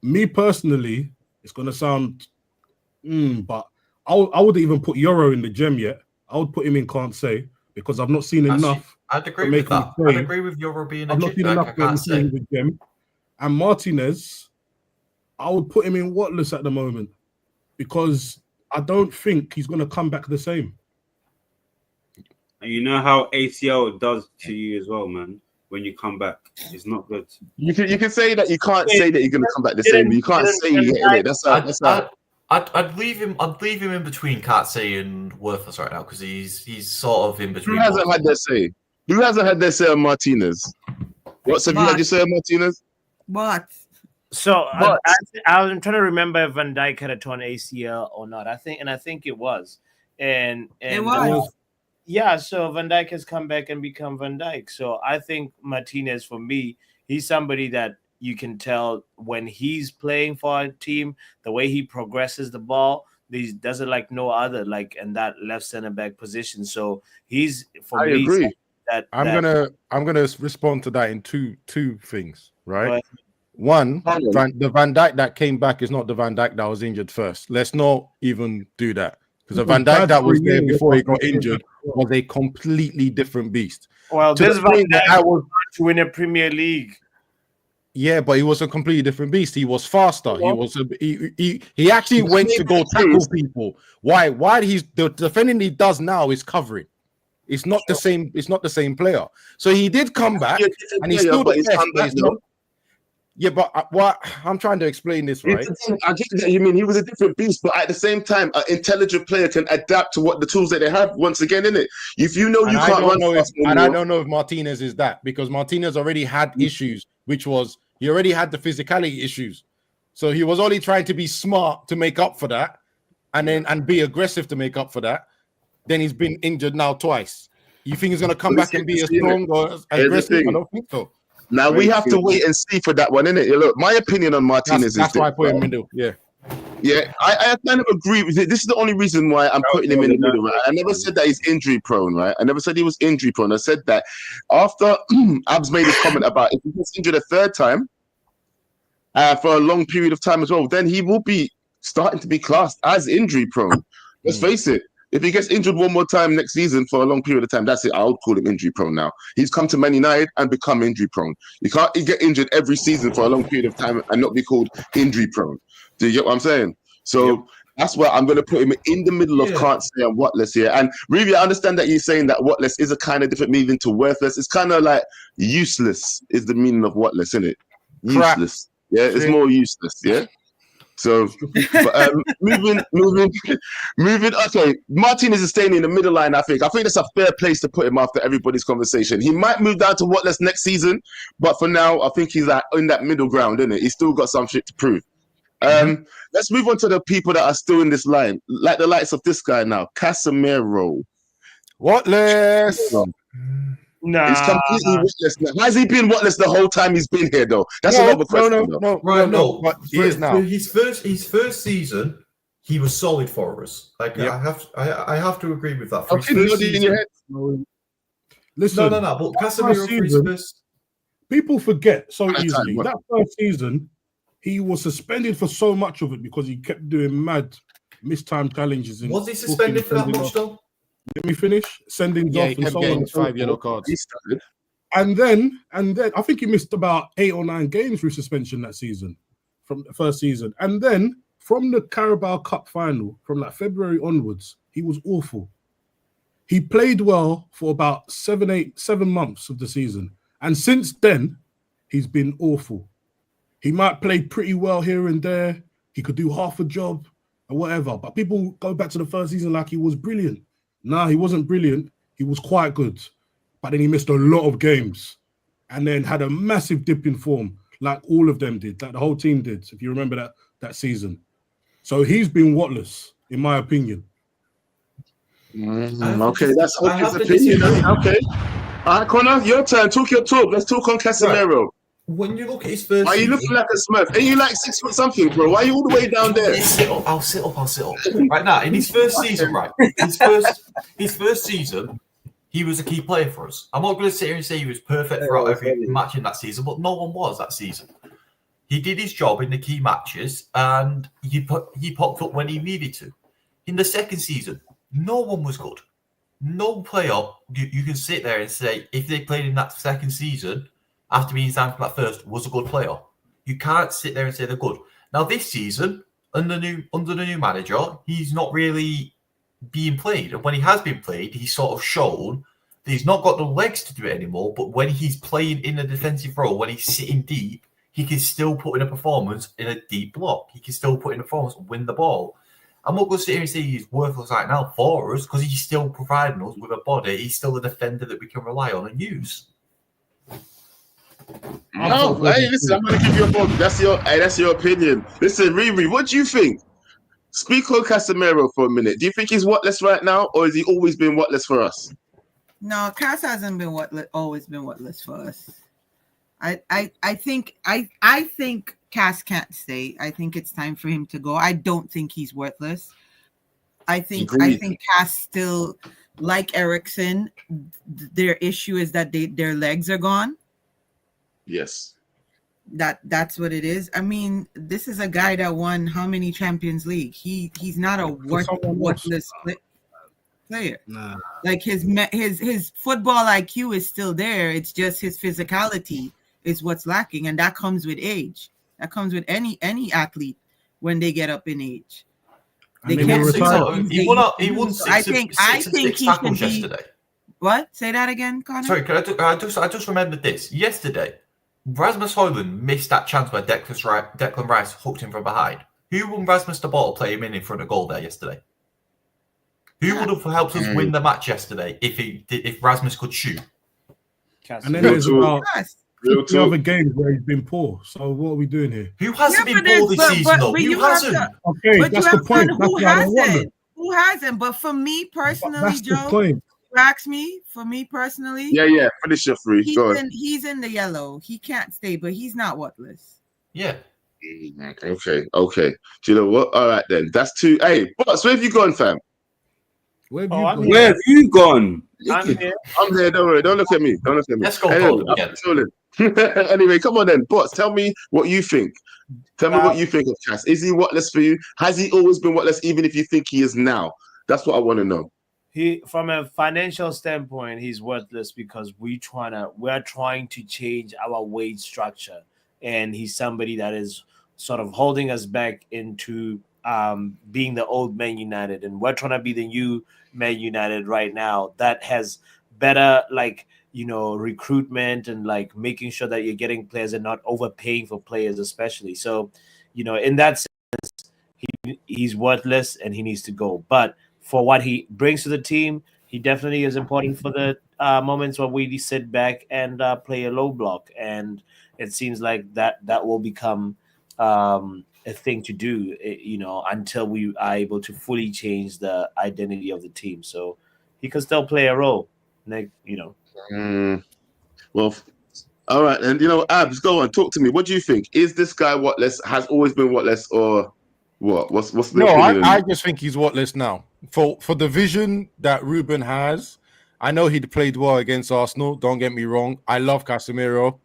Me personally, it's going to sound, but I wouldn't even put Euro in the gem yet. I would put him in can't say, because I've not seen enough. I'd agree with that. I'd agree with Euro being I've not seen enough in the gem. And Martinez, I would put him in whatless at the moment, because I don't think he's going to come back the same. And you know how ACL does to you as well, man. When you come back, it's not good. You can say that you can't say that you're going to come back the same. But you can't say you get it. That's I'd leave him in between can't say and worthless right now, because he's sort of in between. Who hasn't had their say? Who hasn't had their say on Martinez? Have you had your say on Martinez? What? So I'm trying to remember if Van Dijk had a torn ACL or not. I think it was, and it was. Yeah. So Van Dijk has come back and become Van Dijk. So I think Martinez, for me, he's somebody that you can tell when he's playing for a team, the way he progresses the ball, he does it like no other, like in that left center back position. So he's for me. I agree. I'm gonna respond to that in two things, right? One, the Van Dijk that came back is not the Van Dijk that was injured first. Let's not even do that, because the Van Dijk that was there before he got injured was a completely different beast. Well, this Van Dijk was to win a Premier League. Yeah, but he was a completely different beast. He was faster. He actually went to go tackle people. Why? The defending he does now is covering. It's not the same. It's not the same player. So he did come back, and he's still the best. Yeah, but what I'm trying to explain this, right? I get that you mean he was a different beast, but at the same time, an intelligent player can adapt to what the tools that they have. Once again, innit? If you know you can't run fast anymore, and I don't know if Martinez is that, because Martinez already had issues, which was he already had the physicality issues, so he was only trying to be smart to make up for that, and be aggressive to make up for that. Then he's been injured now twice. You think he's going to come back and be as strong or as aggressive? I don't think so. Now we have to wait and see for that one, innit? Look, my opinion on Martinez that's why I put him in the middle. Yeah, I kind of agree with it. This is the only reason why I'm putting him in the middle, right? I never said that he's injury prone, right? I never said he was injury prone. I said that after Abs made his comment about if he gets injured a third time for a long period of time as well, then he will be starting to be classed as injury prone. Let's face it. If he gets injured one more time next season for a long period of time, that's it. I'll call him injury prone now. He's come to Man United and become injury prone. You can't get injured every season for a long period of time and not be called injury prone. Do you get what I'm saying? So That's where I'm going to put him in the middle of can't say and whatless here. And really, I understand that you're saying that whatless is a kind of different meaning to worthless. It's kind of like useless is the meaning of whatless, isn't it? Useless. Yeah, it's more useless. Yeah. So, but, moving. Okay, Martinez is staying in the middle line. I think that's a fair place to put him after everybody's conversation. He might move down to whatless next season, but for now, I think he's in that middle ground, isn't it? He's still got some shit to prove. Let's move on to the people that are still in this line, like the likes of this guy now, Casemiro. Whatless. Nah. He's completely whatless now. Has he been whatless the whole time he's been here, though? That's another question. No. But he is now. His first season, he was solid for us. Like I have to agree with that. For his first season, Listen, no. But Casemiro for his first, people forget so easily. That first season, he was suspended for so much of it because he kept doing mad mistimed challenges. Was he suspended for that much though? Let me finish. Sending off and so on. 5 yellow cards. And then I think he missed about 8 or 9 games through suspension that season, from the first season. And then from the Carabao Cup final, from like February onwards, he was awful. He played well for about 7 months of the season. And since then, he's been awful. He might play pretty well here and there. He could do half a job or whatever. But people go back to the first season like he was brilliant. No, he wasn't brilliant. He was quite good. But then he missed a lot of games and then had a massive dip in form, like all of them did, like the whole team did, if you remember that season. So he's been whatless, in my opinion. Okay, that's his opinion. Okay. All right, Connor, your turn. Talk your talk. Let's talk on Casemiro. Right. When you look at his first, are you looking like a Smurf? Are you like 6 foot something, bro? Why are you all the way down there? I'll sit up. Right now, in his first season, his first season, he was a key player for us. I'm not going to sit here and say he was perfect throughout every match in that season, but no one was that season. He did his job in the key matches, and he popped up when he needed to. In the second season, no one was good. No player you can sit there and say if they played in that second season after being signed from that first was a good player. You can't sit there and say they're good. Now this season, under the new manager, he's not really being played. And when he has been played, he's sort of shown that he's not got the legs to do it anymore. But when he's playing in a defensive role, when he's sitting deep, he can still put in a performance in a deep block. He can still put in a performance and win the ball. I'm not going to sit here and say he's worthless right now for us because he's still providing us with a body. He's still a defender that we can rely on and use. No, hey, listen, I'm going to give you a vote. That's your opinion. Listen, Riri, what do you think? Speak on Casemiro for a minute. Do you think he's whatless right now, or has he always been whatless for us? No, Cass hasn't been always been whatless for us. I think Cass can't stay. I think it's time for him to go. I don't think he's worthless. I think Cass still, like Eriksson, their issue is that their legs are gone. Yes. That's what it is. I mean, this is a guy that won how many Champions League? He's not a worthless player. Nah. Like his football IQ is still there. It's just his physicality is what's lacking, and that comes with age. That comes with any athlete when they get up in age. They can't. He won six. I think he can be. Yesterday. What? Say that again, Connor. Sorry, I just remembered this. Yesterday, Rasmus Højlund missed that chance where Declan Rice hooked him from behind. Who won Rasmus the ball, play him in front of goal there yesterday? Who would have helped us win the match yesterday if Rasmus could shoot? And then there's about 50 other games where he's been poor. So what are we doing here? Who hasn't been poor this season, though? Who hasn't? Okay, that's the point. Who hasn't? Who hasn't? But for me personally, Joe, you ask me, for me personally. Yeah. Finish your free. He's in the yellow. He can't stay, but he's not worthless. Yeah. Okay. Do you know what? All right, then. That's two. Hey, boss, where have you gone, fam? Where have you gone? I'm here. I'm here. Don't worry. Don't look at me. Let's go. Anyway, come on then, boss. Tell me what you think. Tell me what you think of Cass. Is he whatless for you? Has he always been whatless, even if you think he is now? That's what I want to know. From a financial standpoint, he's worthless because we're trying to change our wage structure, and he's somebody that is sort of holding us back into being the old Man United, and we're trying to be the new Man United right now that has better recruitment and like making sure that you're getting players and not overpaying for players, especially. So, in that sense, he's worthless and he needs to go. But for what he brings to the team, he definitely is important for the moments where we sit back and play a low block. And it seems like that will become a thing to do, until we are able to fully change the identity of the team. So he can still play a role, Well, all right, and Abs, go on, talk to me. What do you think? Is this guy Watless? Has always been Watless, or what? What's the opinion? I just think he's Watless now. For the vision that Ruben has, I know he played well against Arsenal. Don't get me wrong. I love Casemiro.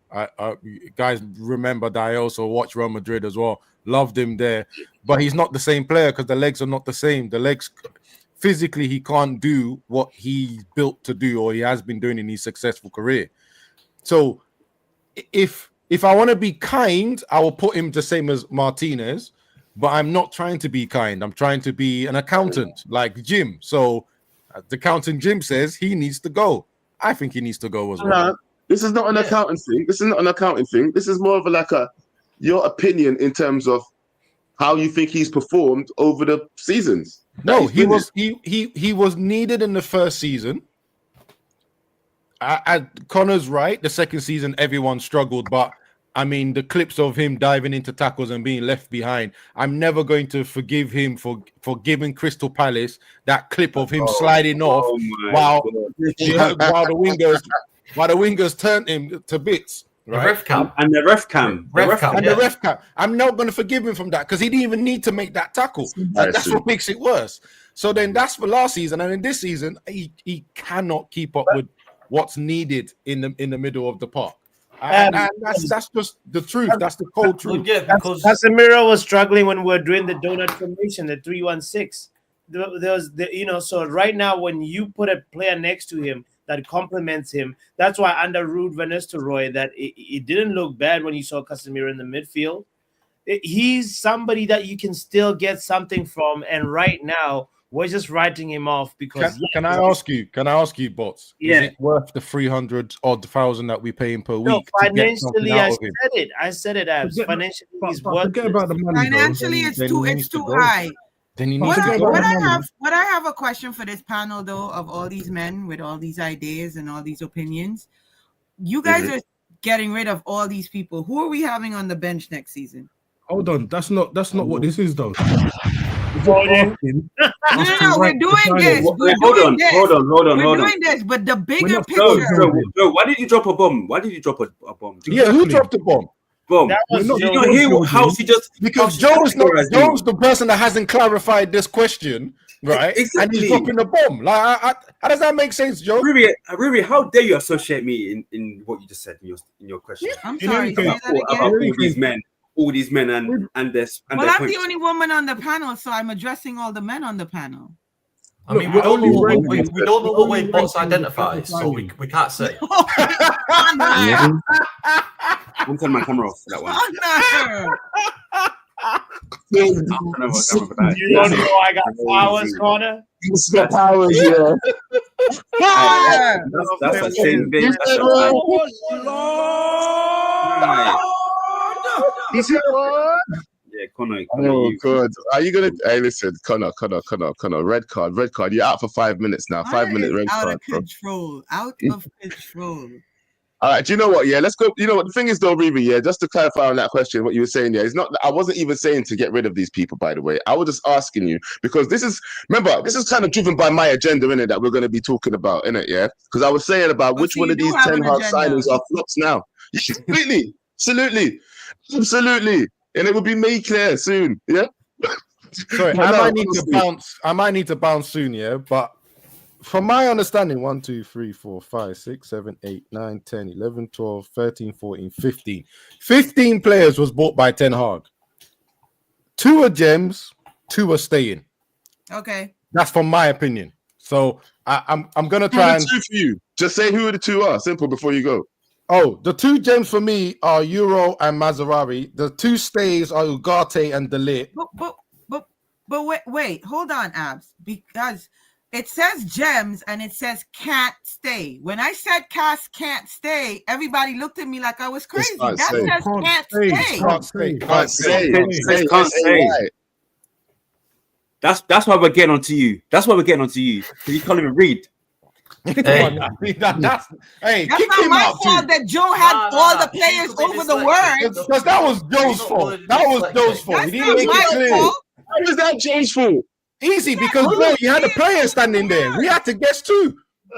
Guys, remember that I also watched Real Madrid as well. Loved him there, but he's not the same player because the legs are not the same. The legs, physically, he can't do what he's built to do or he has been doing in his successful career. So, if I want to be kind, I will put him the same as Martinez. But I'm not trying to be kind. I'm trying to be an accountant like Jim. So the accountant Jim says he needs to go. I think he needs to go as well. No, this is not an accounting thing. This is not an accounting thing. This is more of your opinion in terms of how you think he's performed over the seasons. No, he was needed in the first season. Connor's right. The second season, everyone struggled, but I mean, the clips of him diving into tackles and being left behind, I'm never going to forgive him for giving Crystal Palace that clip of him sliding off while the wingers turned him to bits. Right? The ref cam. I'm not going to forgive him from that because he didn't even need to make that tackle. That's what makes it worse. So then that's for last season, and in this season, he cannot keep up with what's needed in the middle of the park. And that's just the truth. That's the cold truth. Yeah, because Casemiro was struggling when we were doing the donut formation, the 3-1-6. There was so right now when you put a player next to him that complements him, that's why under Ruud van Nistelrooy that it didn't look bad when you saw Casemiro in the midfield. He's somebody that you can still get something from, and right now we're just writing him off because. Can I ask you, Bots? Yeah. Is it worth the 300,000 that we pay him per week? No, financially, I said it, Abs. Financially, he's worth. Forget about the money. Financially, it's too high. Then he What needs to go. I have a question for this panel though, of all these men with all these ideas and all these opinions. You guys are getting rid of all these people. Who are we having on the bench next season? Hold on, that's not what this is though. No, we're doing this. Hold on. We're doing this, but the bigger picture. No, why did you drop a bomb? Who dropped the bomb? Did you hear how she just because Joe's the person that hasn't clarified this question, right? Exactly. And he's dropping the bomb. Like, how does that make sense, Joe? Riri, how dare you associate me in what you just said in your question? I'm sorry. About all these men and this. Well, I'm the only woman on the panel, so I'm addressing all the men on the panel. I mean, we don't know what way Bots identifies, so we can't say. I'm turning my camera off for that one. You don't know I got powers, Connor? He's got powers, yeah. That's a sin, bitch. Yeah, Connor. Oh, good. Are you gonna? Hey, listen, Connor. Red card. You're out for 5 minutes now. 5 minute red card. Out of control. All right. Do you know what? Yeah, let's go. You know what? The thing is, though, Riri. Yeah, just to clarify on that question, what you were saying. Yeah, it's not. I wasn't even saying to get rid of these people. By the way, I was just asking you because this is kind of driven by my agenda, innit? That we're going to be talking about, innit? Yeah, because I was saying about which one of these 10 hard signings are flops now. Absolutely. And it will be made clear soon. Yeah. Sorry, I might need to bounce soon. Yeah, but from my understanding, 1, 2, 3, 4, 5, 6, 7, 8, 9, 10, 11, 12, 13, 14, 15. 15 players was bought by Ten Hag. 2 are gems, 2 are staying. Okay. That's from my opinion. So I'm gonna try and 2 for you. Just say who the 2 are. Simple before you go. Oh, the 2 gems for me are Euro and Mazarari. The 2 stays are Ugarte and De Ligt. But wait, hold on, Abs, because it says gems and it says can't stay. When I said cast can't stay, everybody looked at me like I was crazy. That says can't stay. Can't stay. That's why we're getting onto you. That's why we're getting onto you. Because you can't even read. That's not my fault that Joe had all the players over the words. Because that was Joe's fault. That was Joe's fault. He didn't make it clear. How was that Joe's fault? Easy, because bro, you had a player standing there. We had to guess too.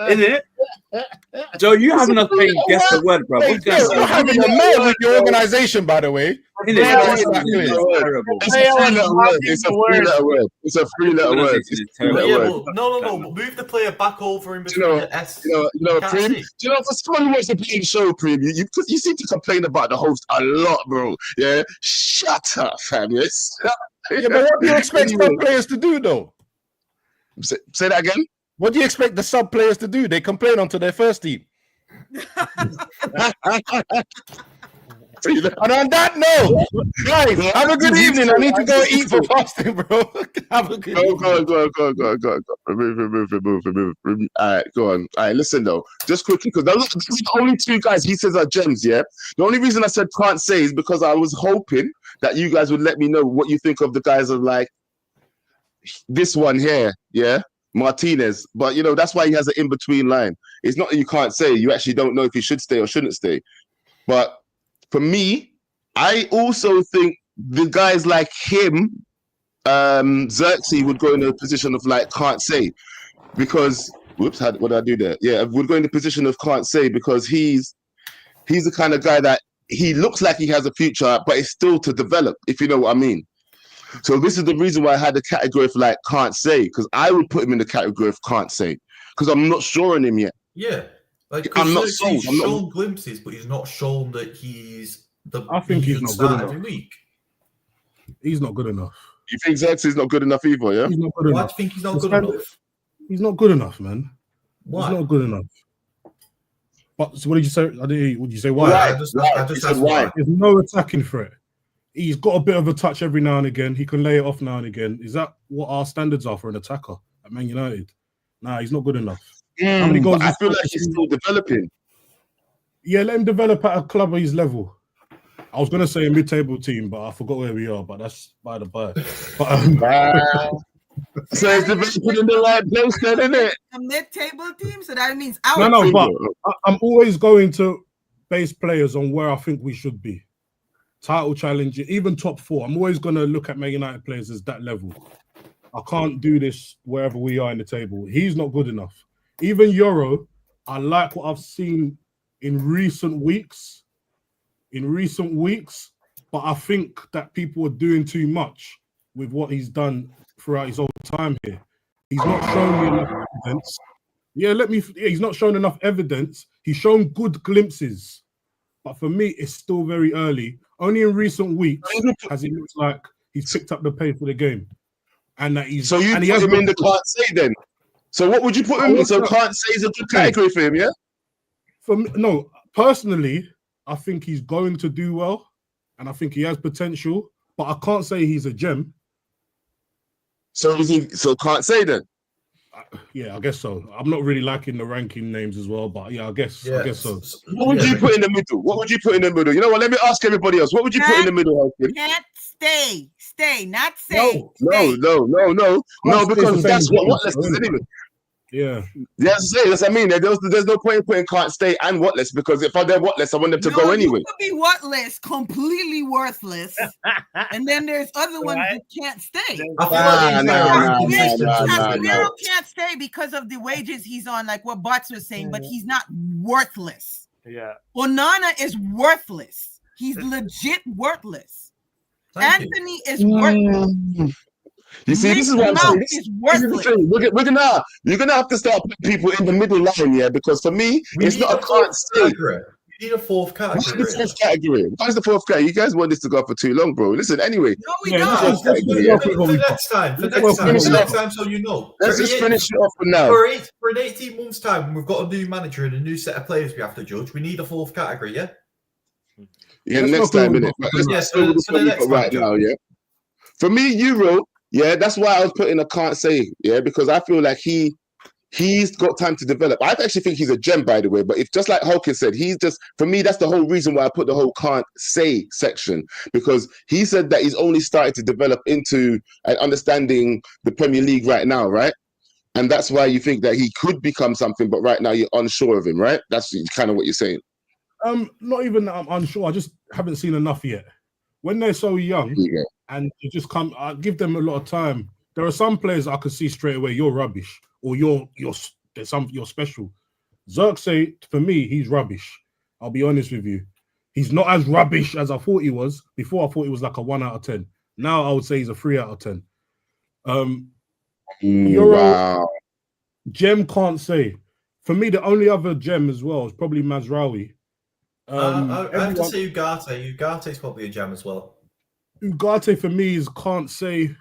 Isn't it? Joe, you have enough pain. Guess the word, bro. Hey, you're having a mayor with your organization, by the way. It's a three-letter word. It's a three-letter word. No. Move the player back over in between the S. Prem. For someone who wants to play show, Prem, you seem to complain about the host a lot, bro. Yeah, shut up, fam. Yes. Yeah, but what do you expect some players to do, though? Say that again. What do you expect the sub players to do? They complain onto their first team. And on that note, guys, have a good evening. I need to go eat for fasting, bro. Have a good evening. Go. Remove. All right, go on. All right, listen, though. Just quickly, because those are the only two guys he says are gems, yeah? The only reason I said can't say is because I was hoping that you guys would let me know what you think of the guys of, like, this one here, yeah? Martinez. But, that's why he has an in-between line. It's not that you can't say. You actually don't know if he should stay or shouldn't stay. But for me, I also think the guys like him, Xerxes would go in a position of, like, can't say. Because, what did I do there? Yeah, would go in the position of can't say because he's the kind of guy that he looks like he has a future, but it's still to develop, if you know what I mean. So this is the reason why I had the category of, like, can't say, because I would put him in the category of can't say, because I'm not sure on him yet. Yeah. I'm not sold. He's shown glimpses, but he's not shown that he's the. I think he's not good enough. Every week. He's not good enough. You think Xerxes is not good enough either, yeah? He's not good enough. Why do you think he's not good enough? He's not good enough, man. Why? He's not good enough. But so what did you say? What did you say? Why? I just said why. There's no attacking threat. He's got a bit of a touch every now and again. He can lay it off now and again. Is that what our standards are for an attacker at Man United? Nah, he's not good enough. How many goals? I feel like he's still developing. Yeah, let him develop at a club of his level. I was going to say a mid-table team, but I forgot where we are. But that's by the by. So it's developing in the right place, then, isn't it? A mid-table team, so that means out. No, but I'm always going to base players on where I think we should be. Title challenge, even top four. I'm always going to look at Man United players as that level. I can't do this wherever we are in the table. He's not good enough. Even Euro, I like what I've seen in recent weeks. But I think that people are doing too much with what he's done throughout his whole time here. He's not shown me enough evidence. He's not shown enough evidence. He's shown good glimpses. But for me, it's still very early. Only in recent weeks has it looked like he's picked up the pace of the game. And that he's put him in the can't say then. So what would you put him in? So can't say is a good category for him, yeah? For me, no, personally, I think he's going to do well, and I think he has potential, but I can't say he's a gem. So can't say then? Yeah, I guess so. I'm not really liking the ranking names as well, but yeah, I guess so. What would you put in the middle? You know what? Let me ask everybody else. What would you put in the middle? Can't stay, not say. No, because that's what list is anyway. Yeah. That's what I mean. There's no point in putting can't stay and what list, because if they're what list, I want them to go anyway. You could be what list, completely worthless, and then there's other ones that can't stay. No. Can't stay because of the wages he's on, like what Butts was saying, but he's not worthless. Yeah. Onana is worthless. He's legit worthless. Anthony is worthless. You see, this is what I'm saying. You're gonna have to start putting people in the middle line, yeah. Because for me, it's not a can't stay. You need a fourth category. What's the fourth category? You guys want this to go for too long, bro. Listen, anyway. No, we don't. For next time, so you know. Let's just finish it off for now. For an 18 months time, we've got a new manager and a new set of players we have to judge. We need a fourth category, yeah. Yeah, next time, innit? Let's go with this one right now, yeah. For me, Euro, Yeah, that's why I was putting a can't say. Yeah, because I feel like he's got time to develop. I actually think he's a gem, by the way. But if just like Hawkins said, he's just, for me, that's the whole reason why I put the whole can't say section, because he said that he's only started to develop into understanding the Premier League right now, right? And that's why you think that he could become something, but right now you're unsure of him, right? That's kind of what you're saying. Not even that I'm unsure. I just haven't seen enough yet. When they're so young, and you just come, I give them a lot of time. There are some players I could see straight away, you're rubbish, or you're special. Xerxes, for me, he's rubbish. I'll be honest with you. He's not as rubbish as I thought he was. Before, I thought he was like a 1 out of 10. Now I would say he's a 3 out of 10. Wow. Gem can't say. For me, the only other gem as well is probably Mazraoui. I have to say Ugarte. Ugarte's probably a gem as well. Ugarte for me is can't say.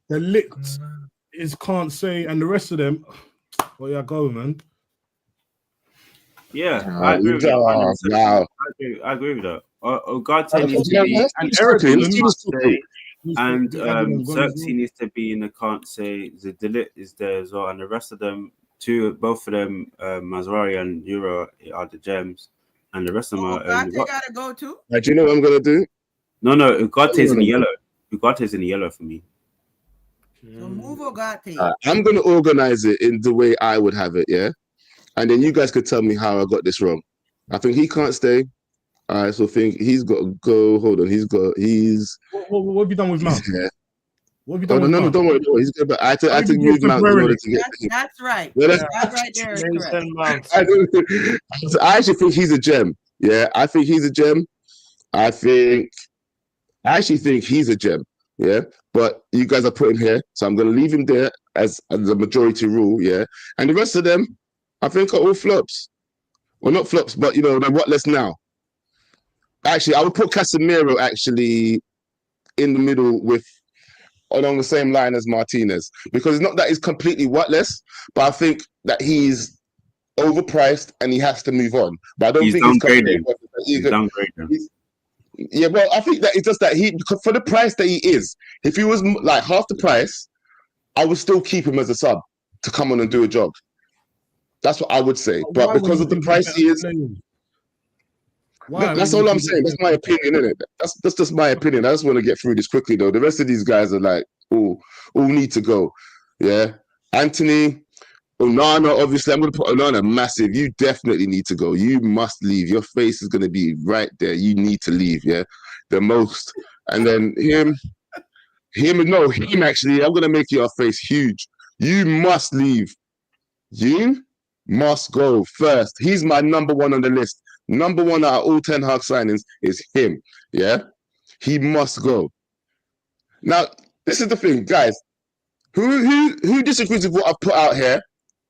The Licht is can't say, and the rest of them, well, yeah, go, man. Yeah, I agree with that. Wow. I agree with that. Ugarte needs to be, and Xerxes needs to be in the can't say. The Delit is there as well, and the rest of them, both of them, Mazraoui and Euro are the gems, and the rest of them are. Ugarte gotta go too. Do you know what I'm gonna do? No, Ugarte's in the yellow. Ugarte's in the yellow for me. So move Ugarte. I'm gonna organize it in the way I would have it, yeah. And then you guys could tell me how I got this wrong. I think he can't stay. I also think he's got to go. Hold on, he's. What have you done with Mount? Yeah. What have you done with Mount? No, don't worry. He's good, but I had to move Mount in order to get. That's right. Yeah, That right there is correct. I actually think he's a gem. Yeah, I think he's a gem. I actually think he's a gem. Yeah, but you guys are putting here, so I'm going to leave him there as the majority rule. Yeah, and the rest of them, I think, are all flops. Well, not flops, but you know, they're what less now. Actually, I would put Casemiro actually in the middle along the same line as Martinez, because it's not that he's completely worthless, but I think that he's overpriced and he has to move on. But I don't think he's downgrading. Yeah, well, I think that it's just that because for the price that he is, if he was like half the price, I would still keep him as a sub to come on and do a job. That's what I would say. But because of the price he is, that's all I'm saying. That's my opinion, isn't it? That's just my opinion. I just want to get through this quickly, though. The rest of these guys are like, all need to go. Yeah, Anthony, Onana, obviously, I'm going to put Onana massive. You definitely need to go. You must leave. Your face is going to be right there. You need to leave, yeah? The most. And then him actually, I'm going to make your face huge. You must leave. You must go first. He's my number one on the list. Number one out of all Ten Hag signings is him, yeah? He must go. Now, this is the thing, guys. Who disagrees with what I've put out here?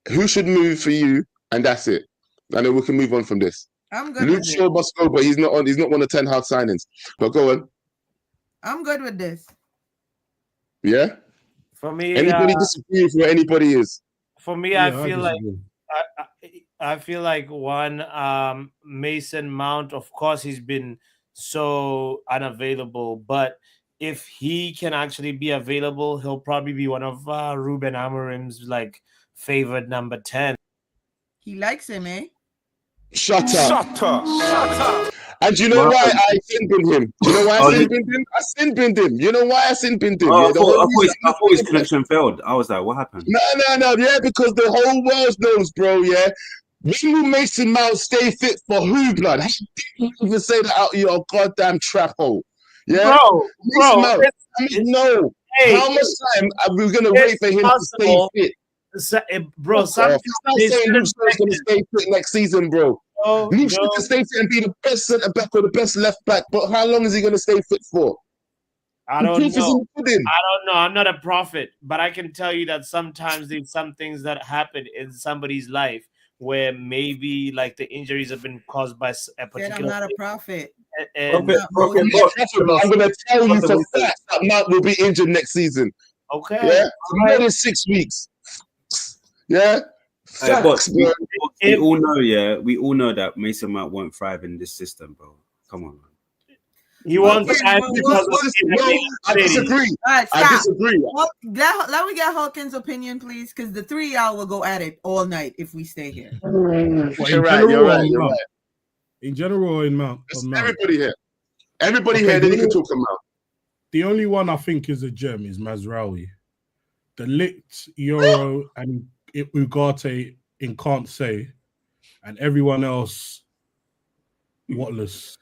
Who should move for you? And that's it. And then we can move on from this. I'm good. Luke Shaw must go, but he's not one of 10 Hag signings. But go on. I'm good with this. Yeah? For me, anybody disagree with where anybody is? For me, I feel like one Mason Mount, of course, he's been so unavailable, but if he can actually be available, he'll probably be one of Ruben Amorim's like favorite number 10. He likes him, eh? Shut up. And do you know why I sin-binned him? Do you know why I sin-binned him? I sin-binned him. You know why I sin-binned him? I thought his connection failed. I was like, what happened? No. Yeah, because the whole world knows, bro, yeah? When will Mason Mount stay fit for who, blood? How you even say that out of your goddamn trap hole? Yeah? Bro. No. Hey, how much time are we going to wait for him to stay fit? Bro, sometimes saying Luke's going to stay fit next season, bro. Luke's going to stay fit and be the best centre back or the best left back, but how long is he going to stay fit for? I don't know. I'm not a prophet, but I can tell you that sometimes there's some things that happen in somebody's life where maybe like the injuries have been caused by a particular. I'm not a prophet. I'm going to tell you for fact that Mount will be injured next season. Okay. Yeah. More than 6 weeks. Yeah. We all know, we all know that Mason Mount won't thrive in this system, bro. Come on, man. He wants Okay, fans well, because of I disagree. All right, I stop. disagree. Well, let me get Hawkins' opinion, please, because the three of y'all will go at it all night if we stay here. You're right. In general or in Mount? It's everybody here. Everybody here, then you can talk about. The only one I think is a gem is Mazraoui. The licked Euro and Ugarte in can't say, and everyone else whatless.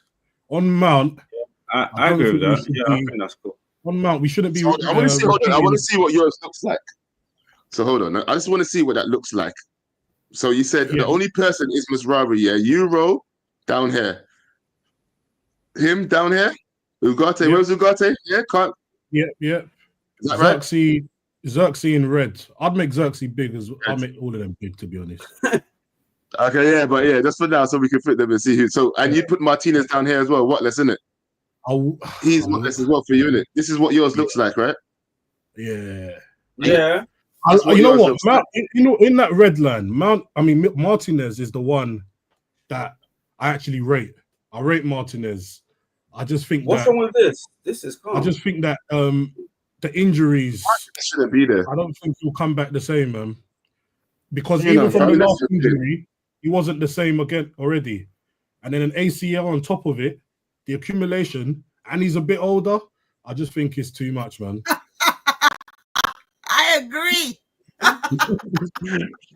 On Mount, I agree with that. Yeah, I think that's cool. On Mount, we shouldn't be. I want to see. Hold on. I want to see what yours looks like. So hold on. I just want to see what that looks like. So you said the only person is Mazraoui, yeah? Euro down here. Him down here. Ugarte. Where's Ugarte? Yeah, can't. Yeah. Is that right? Xerxes in red. I'd make Xerxes big as well. I'd make all of them big, to be honest. Okay, yeah, but yeah, just for now, so we can fit them and see who. So, and you put Martinez down here as well. Whatless, isn't it? He's whatless as well for you, isn't it? This is what yours looks like, right? Yeah. You know what? Mount, in that red line, Martinez is the one that I actually rate. I rate Martinez. I just think what's wrong with this? This is calm. I just think that the injuries shouldn't be there. I don't think he'll come back the same, man. Because even from the last injury, he wasn't the same again already. And then an ACL on top of it, the accumulation, and he's a bit older. I just think it's too much, man. I agree.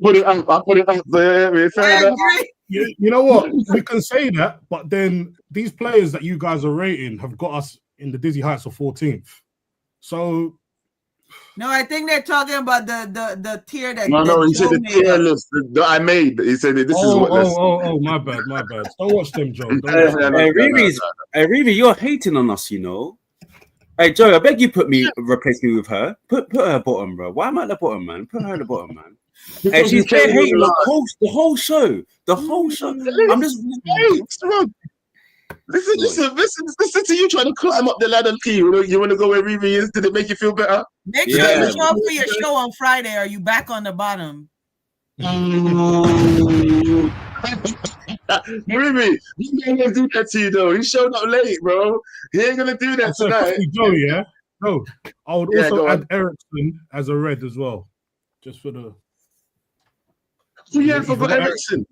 Put it up. I put it up there. I agree. You know what? We can say that, but then these players that you guys are rating have got us in the dizzy heights of 14th. So no, I think they're talking about the tier that. No, he said the tier list that I made. He said this is what. Oh, my bad. Don't watch them, Joe. Hey, Riri, you're hating on us, you know. Hey, Joe, I beg you replace me with her. Put her bottom, bro. Why am I at the bottom, man? Put her at the bottom, man. Hey, she's been hating the whole show. The whole show. I'm just. Listen to you trying to climb up the ladder key. You want to go where Riri is? Did it make you feel better? Make sure you show up for your show on Friday. Are you back on the bottom? Riri, he ain't gonna do that to you though. He showed up late, bro. He ain't gonna do that tonight. Joe, yeah. No, I would also add Ericsson as a red as well, just for the. Oh, yeah, I forgot Ericsson.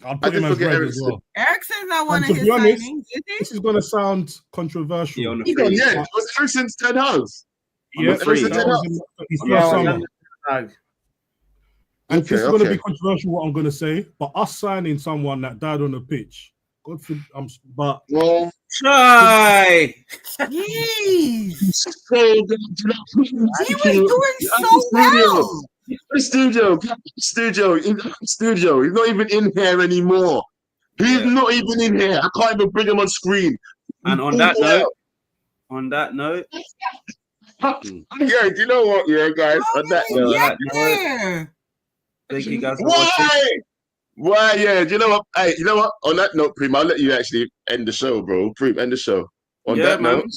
I'll put him as red as well. Ericsson's not one of his signings, is he? This is going to sound controversial. Yeah, it was Ericsson's 10 hours. Yeah, Ericsson's 10 hours. And this is going to be controversial, what I'm going to say, but us signing someone that died on the pitch, God forbid, but try. Jeez. He was doing so well. Studio. He's not even in here anymore. He's not even in here. I can't even bring him on screen. And on that note, yeah, do you know what? Yeah, guys. On that note, thank you guys for watching. Why? Yeah. Do you know what? Hey, you know what? On that note, Prem, I'll let you actually end the show, bro. Prem, end the show. On that note.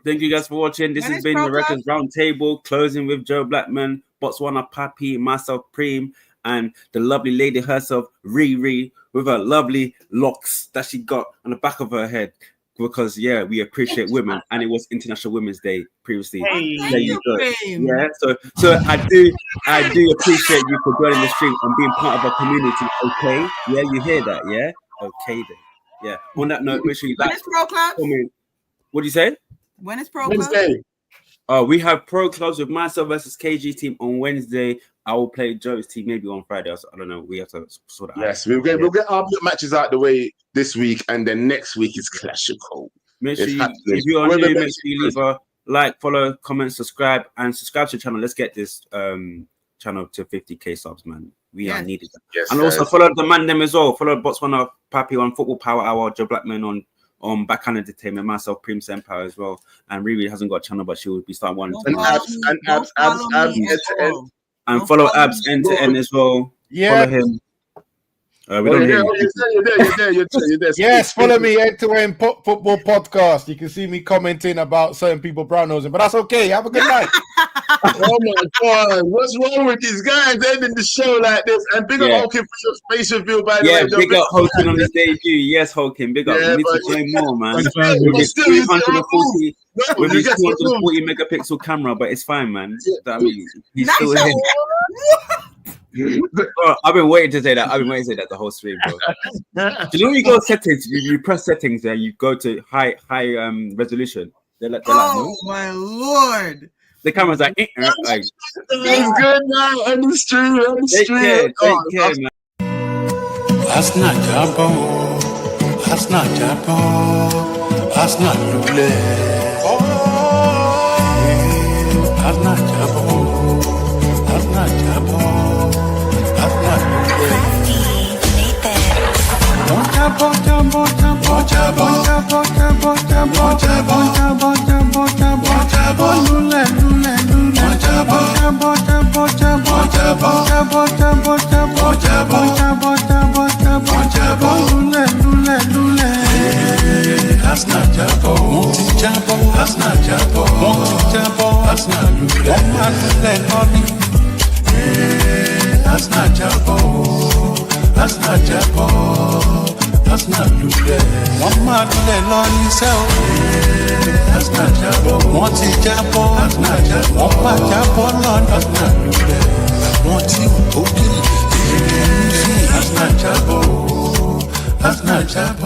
Thank you guys for watching. This has been the Records Roundtable, closing with Joe Blackman, Botswana Papi, myself, Prem, and the lovely lady herself, Riri, with her lovely locks that she got on the back of her head. Because we appreciate women, and it was International Women's Day previously. There you go. Yeah, so I do appreciate you for joining the stream and being part of our community. Okay, yeah, you hear that? Yeah, okay then. Yeah. On that note, make sure you like. Pro Club? What do you say? When is Pro Club? We have Pro Clubs with myself versus KG team on Wednesday. I will play Joe's team maybe on Friday. I don't know. We have to sort of. Yes, we'll get our matches out the way this week, and then next week is Classical. Make sure if you're new, make sure you leave a like, follow, comment, subscribe to the channel. Let's get this channel to 50k subs, man. We are needed. Yes, and also follow the man them as well. Follow Botswana Papi on Football Power Hour, Joe Blackman on Backhand Entertainment, myself, Prem Senpai as well. And Riri hasn't got a channel, but she will be starting one. And abs and follow Abs End2End as well. Yeah. Follow him. We don't hear you. You're there. Yes, follow me, End2End Football Podcast. You can see me commenting about certain people brown nosing, but that's okay. Have a good night. Oh my God, what's wrong with these guys ending the show like this? And big up Hulkin for your space reveal, by the way. Yeah, big up Hulkin on his debut. Yes, Hulkin, big up. We need to join more, man. With his 240 megapixel camera, but it's fine, man. I mean, he's still here. Bro, I've been waiting to say that. The whole stream, bro. Do you know when you go settings, you press settings there, you go to high resolution. They're like, no. My Lord. The camera's like, it's good now on the stream. Take care, man. That's not Jabo. That's not Jabo. That's not Lule. That's not Jabo. That's not Jabo. That's not Lule. Jabo, Jabo, Jabo, Jabo, Jabo, Jabo, Jabo, Jabo, Jabo, Jabo, Jabo, Jabo, Lule, Lule, Lule. Jabo, Jabo, Jabo, Jabo, Jabo, Jabo, Jabo, Jabo, Jabo, Jabo, Jabo, Jabo, Jabo, Lule, Lule, Lule. That's not Jabo. Monty Jabo. That's not Jabo. Monty Jabo. That's not Lule. That's not Jabo. That's not Jabo. That's not Lule. One man Lord himself. That's not Jabo. Monty Jabo. That's not Jabo. One man Jabo Lord. That's not Lule. Monty Okiri. That's not Jabo. That's not Jabo.